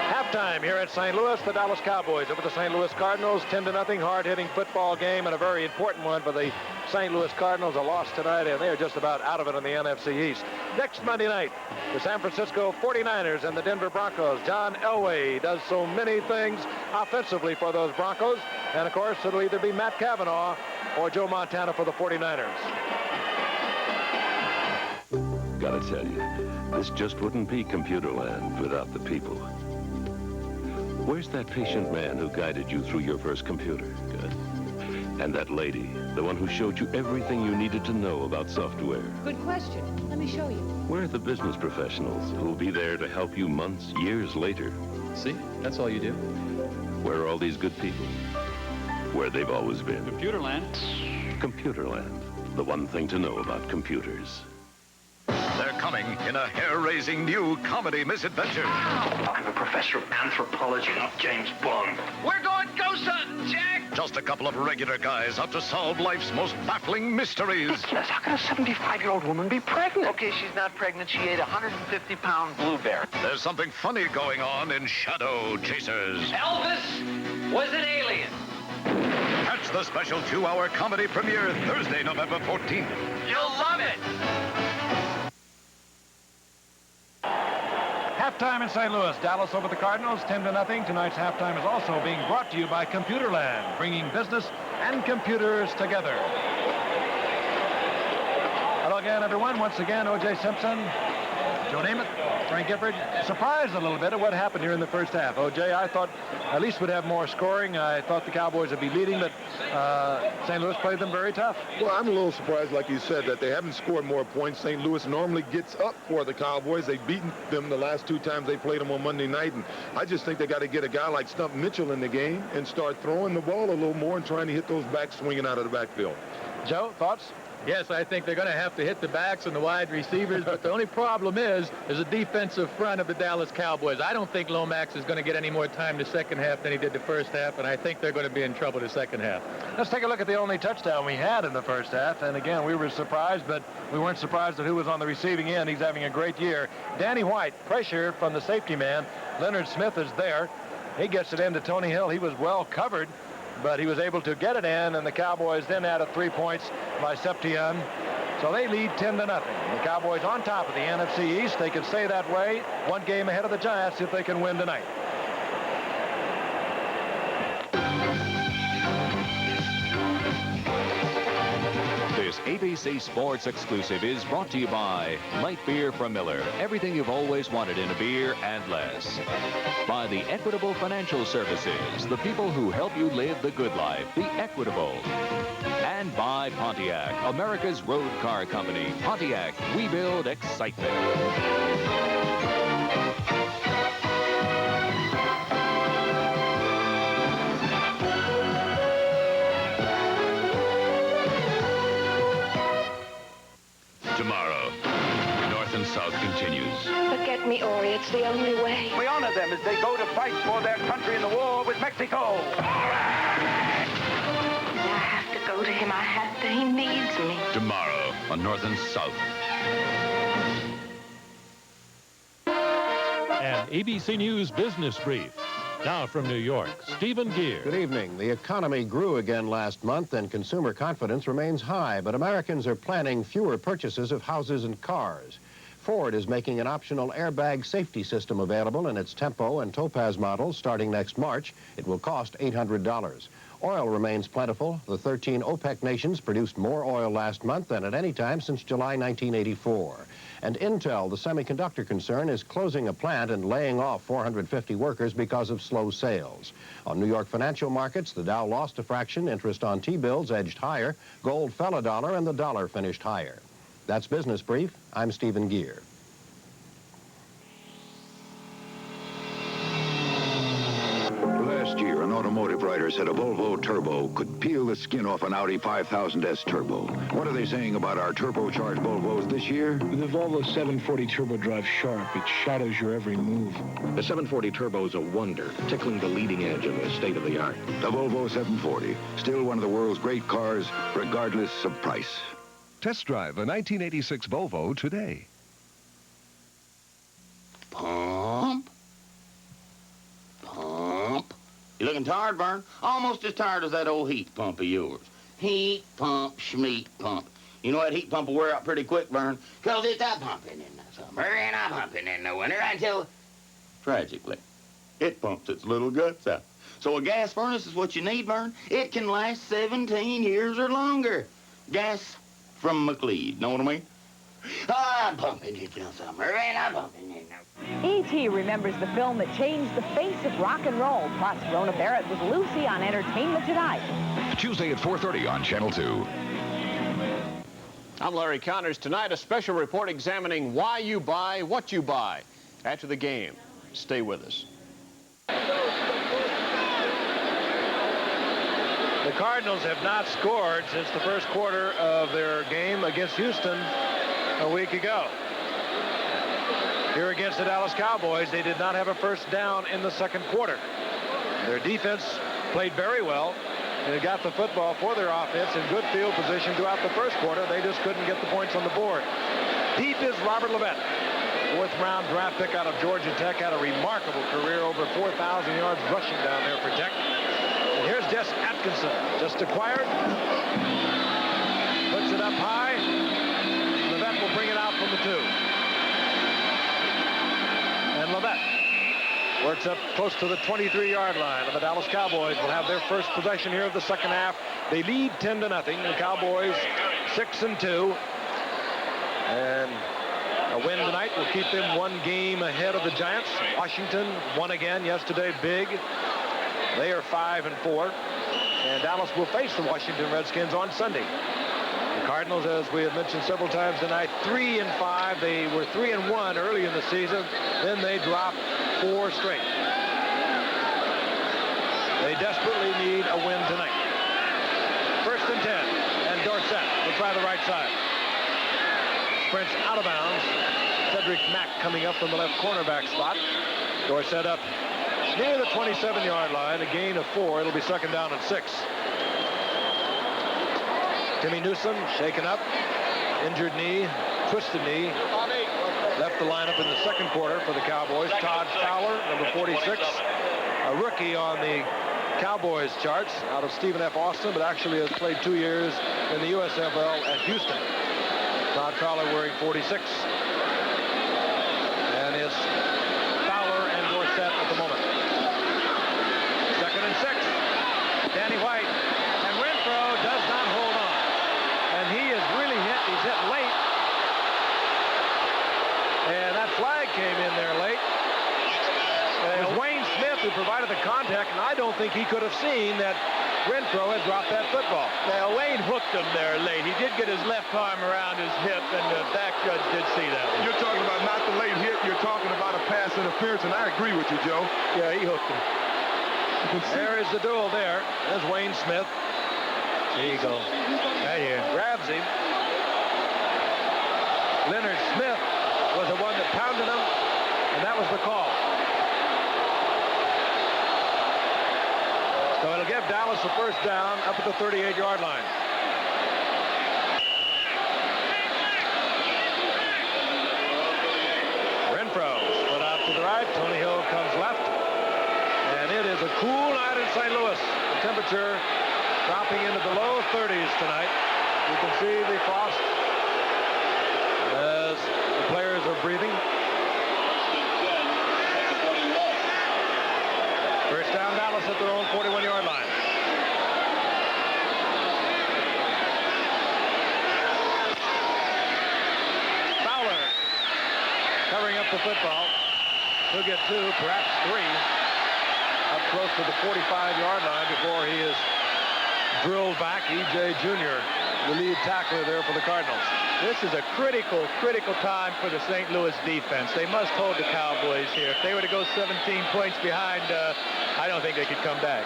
Halftime here at St. Louis, the Dallas Cowboys over the St. Louis Cardinals. 10-0, hard-hitting football game, and a very important one for the St. Louis Cardinals. A loss tonight, and they're just about out of it in the NFC East. Next Monday night, the San Francisco 49ers and the Denver Broncos. John Elway does so many things offensively for those Broncos, and of course, it'll either be Matt Cavanaugh or Joe Montana for the 49ers. Gotta tell you, this just wouldn't be Computerland without the people. Where's that patient man who guided you through your first computer? Good. And that lady, the one who showed you everything you needed to know about software? Good question. Let me show you. Where are the business professionals who'll be there to help you months, years later? See? That's all you do. Where are all these good people? Where they've always been. Computerland. Computerland. The one thing to know about computers. They're coming in a hair-raising new comedy misadventure. I'm a professor of anthropology, not James Bond. We're going ghost hunting, Jack! Just a couple of regular guys out to solve life's most baffling mysteries. Ridiculous. How can a 75-year-old woman be pregnant? Okay, she's not pregnant. She ate a 150-pound blueberry. There's something funny going on in Shadow Chasers. Elvis was an alien. Catch the special 2-hour comedy premiere Thursday, November 14th. You'll love it. Halftime in St. Louis. Dallas over the Cardinals, 10-0. Tonight's halftime is also being brought to you by Computerland, bringing business and computers together. Hello again, everyone. Once again, O.J. Simpson, Joe Namath, Frank Gifford. Surprised a little bit at what happened here in the first half. O.J., I thought at least we'd have more scoring. I thought the Cowboys would be leading, but St. Louis played them very tough. Well, I'm a little surprised, like you said, that they haven't scored more points. St. Louis normally gets up for the Cowboys. They've beaten them the last 2 times they played them on Monday night, and I just think they got to get a guy like Stump Mitchell in the game and start throwing the ball a little more and trying to hit those backs swinging out of the backfield. Joe, thoughts? Yes, I think they're going to have to hit the backs and the wide receivers, but the only problem is the defensive front of the Dallas Cowboys. I don't think Lomax is going to get any more time the second half than he did the first half, and I think they're going to be in trouble the second half. Let's take a look at the only touchdown we had in the first half, and again, we were surprised, but we weren't surprised at who was on the receiving end. He's having a great year. Danny White, pressure from the safety man. Leonard Smith is there. He gets it into Tony Hill. He was well covered, but he was able to get it in, and the Cowboys then added 3 points by Septian. So they lead 10-0. The Cowboys on top of the NFC East. They can stay that way, 1 game ahead of the Giants if they can win tonight. This ABC Sports exclusive is brought to you by Light Beer from Miller. Everything you've always wanted in a beer and less. By the Equitable Financial Services, the people who help you live the good life, the Equitable. And by Pontiac, America's road car company. Pontiac, we build excitement. Tomorrow, North and South continues. Forget me, Ori. It's the only way. We honor them as they go to fight for their country in the war with Mexico. I have to go to him that he needs me. Tomorrow on North and South. An ABC News Business Brief. Now from New York, Stephen Gear. Good evening. The economy grew again last month and consumer confidence remains high, but Americans are planning fewer purchases of houses and cars. Ford is making an optional airbag safety system available in its Tempo and Topaz models starting next March. It will cost $800. Oil remains plentiful. The 13 OPEC nations produced more oil last month than at any time since July 1984. And Intel, the semiconductor concern, is closing a plant and laying off 450 workers because of slow sales. On New York financial markets, the Dow lost a fraction, interest on T-bills edged higher, gold fell $1, and the dollar finished higher. That's Business Brief. I'm Stephen Gear. Last year, an automotive writer said a Volvo Turbo could peel the skin off an Audi 5000S Turbo. What are they saying about our turbocharged Volvos this year? With the Volvo 740 Turbo drives sharp. It shadows your every move. The 740 Turbo is a wonder, tickling the leading edge of the state of the art. The Volvo 740, still one of the world's great cars, regardless of price. Test drive a 1986 Volvo today. Pump. Pump. You looking tired, Vern? Almost as tired as that old heat pump of yours. Heat pump, schmeat pump. You know that heat pump will wear out pretty quick, Vern, because it's not pumping in the summer and not pumping in the winter until, tragically, it pumps its little guts out. So a gas furnace is what you need, Vern. It can last 17 years or longer. Gas from McLeod, know what I mean? I'm pumping it till summer, and I'm pumping it now. E.T. remembers the film that changed the face of rock and roll. Plus, Rona Barrett with Lucy on Entertainment Tonight. Tuesday at 4:30 on Channel 2. I'm Larry Connors. Tonight, a special report examining why you buy what you buy. After the game, stay with us. The Cardinals have not scored since the first quarter of their game against Houston a week ago. Here against the Dallas Cowboys, they did not have a first down in the second quarter. Their defense played very well, and it got the football for their offense in good field position throughout the first quarter. They just couldn't get the points on the board. Deep is Robert Levette. Fourth-round draft pick out of Georgia Tech, had a remarkable career, over 4,000 yards rushing down there for Tech. And here's Jess Atkinson, just acquired. Puts it up high. Levette will bring it out from the 2. And Levette works up close to the 23-yard line. And the Dallas Cowboys will have their first possession here of the second half. They lead 10-0. The Cowboys 6-2. And a win tonight will keep them one game ahead of the Giants. Washington won again yesterday, big. They are 5-4. And Dallas will face the Washington Redskins on Sunday. The Cardinals, as we have mentioned several times tonight, 3-5. They were 3-1 early in the season. Then they dropped 4 straight. They desperately need a win tonight. First and 10. And Dorsett will try the right side. Sprints out of bounds. Cedric Mack coming up from the left cornerback spot. Dorsett up near the 27-yard line, a gain of 4. It'll be second down and 6. Timmy Newsome shaken up, injured knee, twisted knee. Left the lineup in the second quarter for the Cowboys. Todd Fowler, number 46, a rookie on the Cowboys charts out of Stephen F. Austin, but actually has played 2 years in the USFL at Houston. Todd Fowler wearing 46. And it's Fowler and Dorsett at the moment. Second and 6. Danny White. And Renfro does not hold on. And he is really hit. He's hit late. And that flag came in there late. It was Wayne Smith who provided the contact, and I don't think he could have seen that Renfro had dropped that football. Now, Wayne hooked him there late. He did get his left arm around his hip, and the back judge did see that. You're talking about not the late hit. You're talking about a pass interference, and I agree with you, Joe. Yeah, he hooked him. There is the duel there. There's Wayne Smith. There you go. Right here. Grabs him. Leonard Smith was the one that pounded him, and that was the call. So it'll give Dallas a first down up at the 38-yard line. temperature dropping into the low 30s tonight. You can see the frost as the players are breathing. First down, Dallas at their own 41-yard line. Fowler covering up the football. He'll get 2, perhaps 3, up close to the 45-yard line before he is drilled back. E.J. Jr., the lead tackler there for the Cardinals. This is a critical time for the St. Louis defense. They must hold the Cowboys here. If they were to go 17 points behind, I don't think they could come back.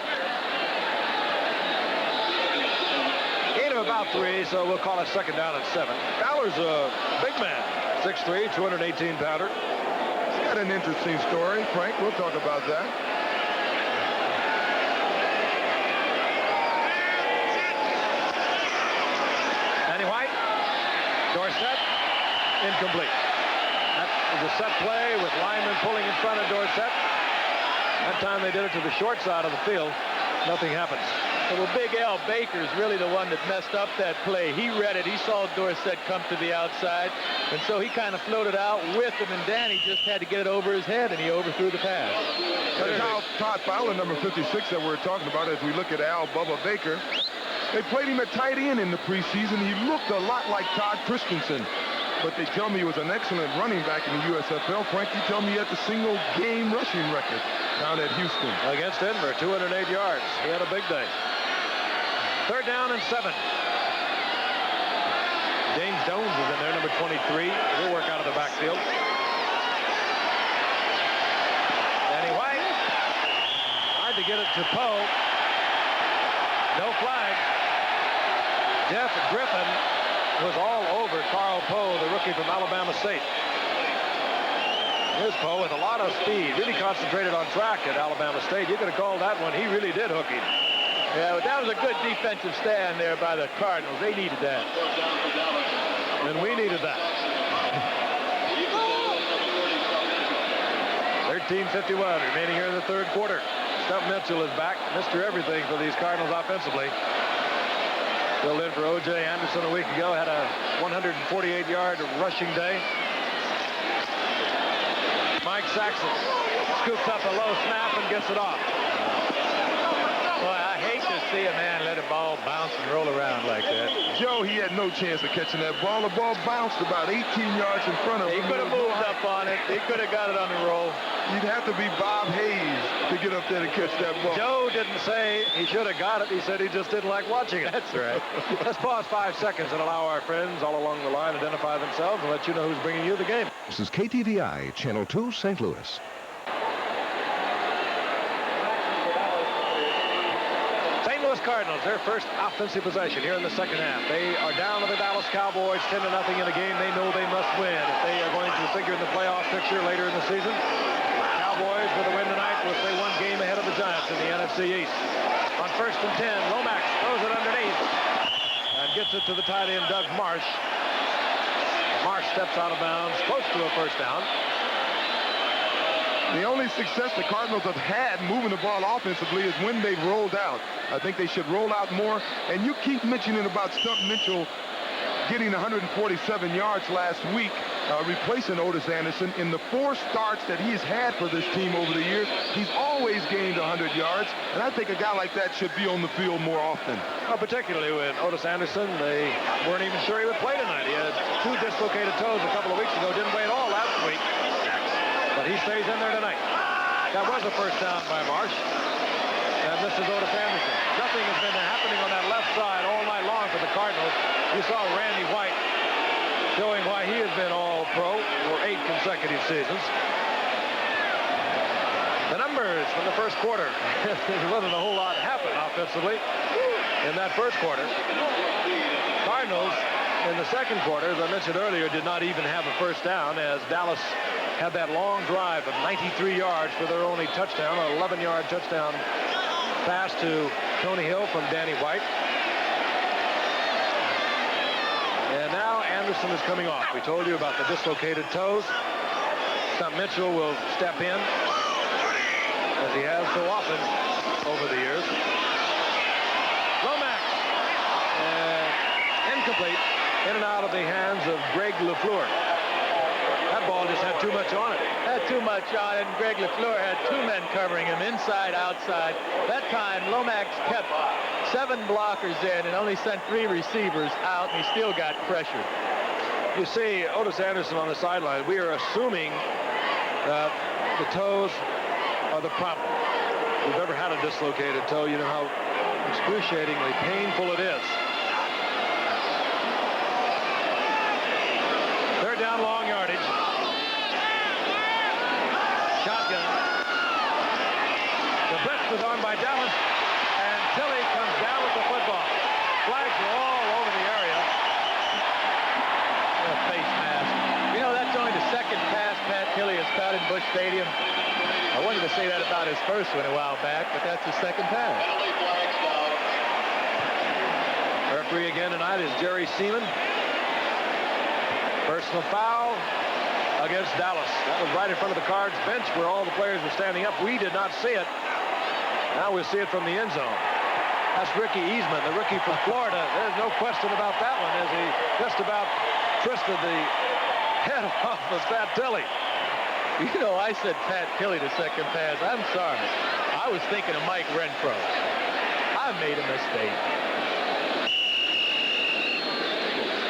Gain of about 3, so we'll call it second down and 7. Fowler's a big man, 6'3", 218-pounder. He's got an interesting story, Frank. We'll talk about that. Dorsett, incomplete. That was a set play with linemen pulling in front of Dorsett. That time they did it to the short side of the field. Nothing happens. Well, Big Al Baker's really the one that messed up that play. He read it. He saw Dorsett come to the outside, and so he kind of floated out with him, and Danny just had to get it over his head, and he overthrew the pass. Todd Fowler, number 56, that we're talking about, as we look at Al Bubba Baker. They played him at tight end in the preseason. He looked a lot like Todd Christensen, but they tell me he was an excellent running back in the USFL. Frank, you tell me he had the single-game rushing record down at Houston. Against Denver, 208 yards. He had a big day. Third down and 7. James Jones is in there, number 23. He'll work out of the backfield. Danny White. Hard to get it to Poe. No flag. Jeff Griffin was all over Carl Poe, the rookie from Alabama State. Here's Poe with a lot of speed. Really concentrated on track at Alabama State. You could have called that one. He really did hook him. Yeah, but that was a good defensive stand there by the Cardinals. They needed that. And we needed that. 13:51 remaining here in the third quarter. Stump Mitchell is back. Mr. Everything for these Cardinals offensively. Filled in for O.J. Anderson a week ago. Had a 148-yard rushing day. Mike Saxon scoops up a low snap and gets it off. Boy, I hate to see a man let a ball bounce and roll around like that. Joe, he had no chance of catching that ball. The ball bounced about 18 yards in front of him. He could have moved up on it. He could have got it on the roll. You'd have to be Bob Hayes to get up there to catch that ball. Joe didn't say he should have got it. He said he just didn't like watching it. That's right. Let's pause 5 seconds and allow our friends all along the line identify themselves and let you know who's bringing you the game. This is KTVI, Channel 2, St. Louis. Cardinals, their first offensive possession here in the second half. They are down to the Dallas Cowboys 10-0 in a game they know they must win if they are going to figure in the playoff picture later in the season. Cowboys with a win tonight will stay 1 game ahead of the Giants in the NFC East. On 1st and 10, Lomax throws it underneath and gets it to the tight end Doug Marsh. Marsh steps out of bounds, close to a first down. The only success the Cardinals have had moving the ball offensively is when they've rolled out. I think they should roll out more. And you keep mentioning about Stump Mitchell getting 147 yards last week, replacing Otis Anderson. In the 4 starts that he's had for this team over the years, he's always gained 100 yards. And I think a guy like that should be on the field more often. Well, particularly with Otis Anderson, they weren't even sure he would play tonight. He had 2 dislocated toes a couple of weeks ago, didn't play at all last week. But he stays in there tonight. That was a first down by Marsh. And this is Otis Anderson. Nothing has been happening on that left side all night long for the Cardinals. You saw Randy White showing why he has been all-pro for 8 consecutive seasons. The numbers from the first quarter. There wasn't a whole lot happened offensively in that first quarter. Cardinals in the second quarter, as I mentioned earlier, did not even have a first down as Dallas had that long drive of 93 yards for their only touchdown, an 11-yard touchdown pass to Tony Hill from Danny White. And now Anderson is coming off. We told you about the dislocated toes. Stump Mitchell will step in, as he has so often over the years. incomplete, in and out of the hands of Greg LaFleur. That ball just had too much on it. Had too much on it, and Greg LaFleur had 2 men covering him, inside, outside. That time, Lomax kept 7 blockers in and only sent 3 receivers out, and he still got pressured. You see Otis Anderson on the sideline. We are assuming that the toes are the problem. If you've ever had a dislocated toe, you know how excruciatingly painful it is. They're down long yardage. Shotgun. The blitz was on by Dallas, and Tilley comes down with the football. Flags are all over the area. A face mask. You know, that's only the second pass Pat Tilley has caught in Busch Stadium. I wanted to say that about his first one a while back, but that's the second pass. Referee again tonight is Jerry Seaman. Personal foul against Dallas. That was right in front of the Cards bench where all the players were standing up. We did not see it. Now we see it from the end zone. That's Ricky Eastman, the rookie from Florida. There's no question about that one, as he just about twisted the head off of Pat Tilley. You know, I said Pat Tilley the second pass. I'm sorry. I was thinking of Mike Renfro. I made a mistake.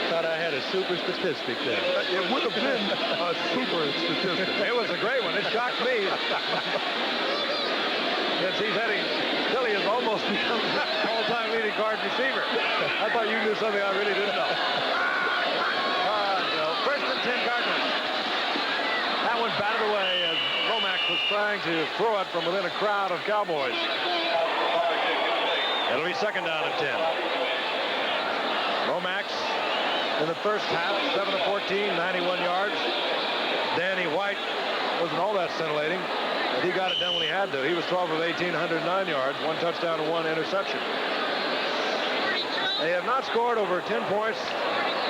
Thought I had a super statistic there. It would have been a super statistic. It was a great one. It shocked me. Since he's heading, Tilley has almost become all-time leading Card receiver. I thought you knew something I really didn't know. First and 10 Cardinals. That one batted away as Lomax was trying to throw it from within a crowd of Cowboys. It'll be second down and 10. Lomax in the first half, 7 of 14, 91 yards. Danny White wasn't all that scintillating, but he got it done when he had to. He was 12 of 18, 109 yards, 1 touchdown and 1 interception. They have not scored over 10 points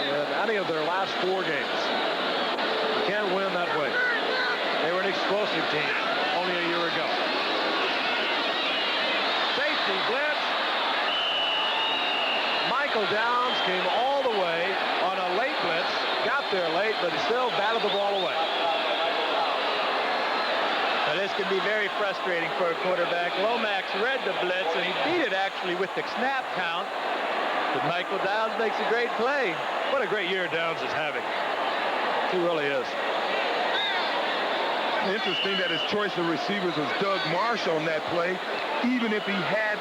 in any of their last 4 games. You can't win that way. They were an explosive team only a year ago. Safety blitz. Michael Downs came all the way on a late blitz, got there late, but he still batted the ball away. Now, this can be very frustrating for a quarterback. Lomax read the blitz, and he beat it actually with the snap count. But Michael Downs makes a great play. What a great year Downs is having. He really is. Interesting that his choice of receivers was Doug Marsh on that play. Even if he had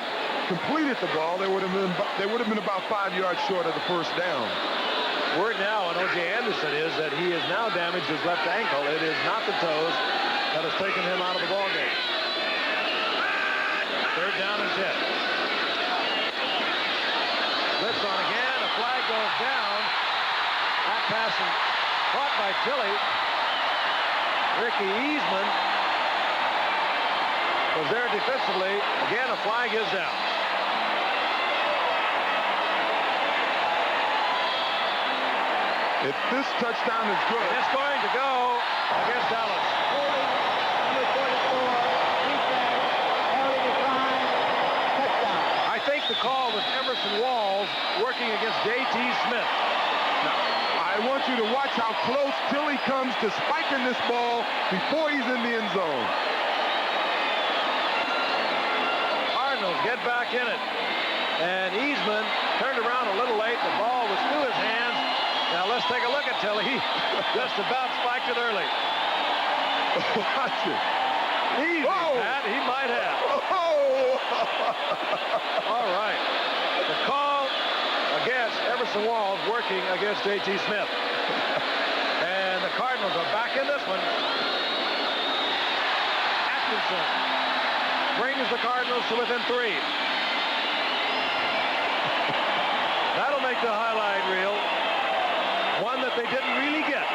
completed the ball, they would have been about 5 yards short of the first down. Word now on O.J. Anderson is that he has now damaged his left ankle. It is not the toes that has taken him out of the ball game. Third down and 10. Blitz on again. A flag goes down. That pass caught by Tilley. Ricky Eastman was there defensively. Again, a flag is down. If this touchdown is good, it's going to go against Dallas. Number 44, touchdown. I think the call was Emerson Walls working against J.T. Smith. I want you to watch how close Tilley comes to spiking this ball before he's in the end zone. Cardinals get back in it. And Eastman turned around a little late. The ball was through his hands. Now let's take a look at Tilley. He just about spiked it early. Watch it. Easy, Pat. He might have. All right. The call against Emerson Walls working against J.T. Smith. And the Cardinals are back in this one. Atkinson brings the Cardinals to within 3. That'll make the highlight reel. One that they didn't really get.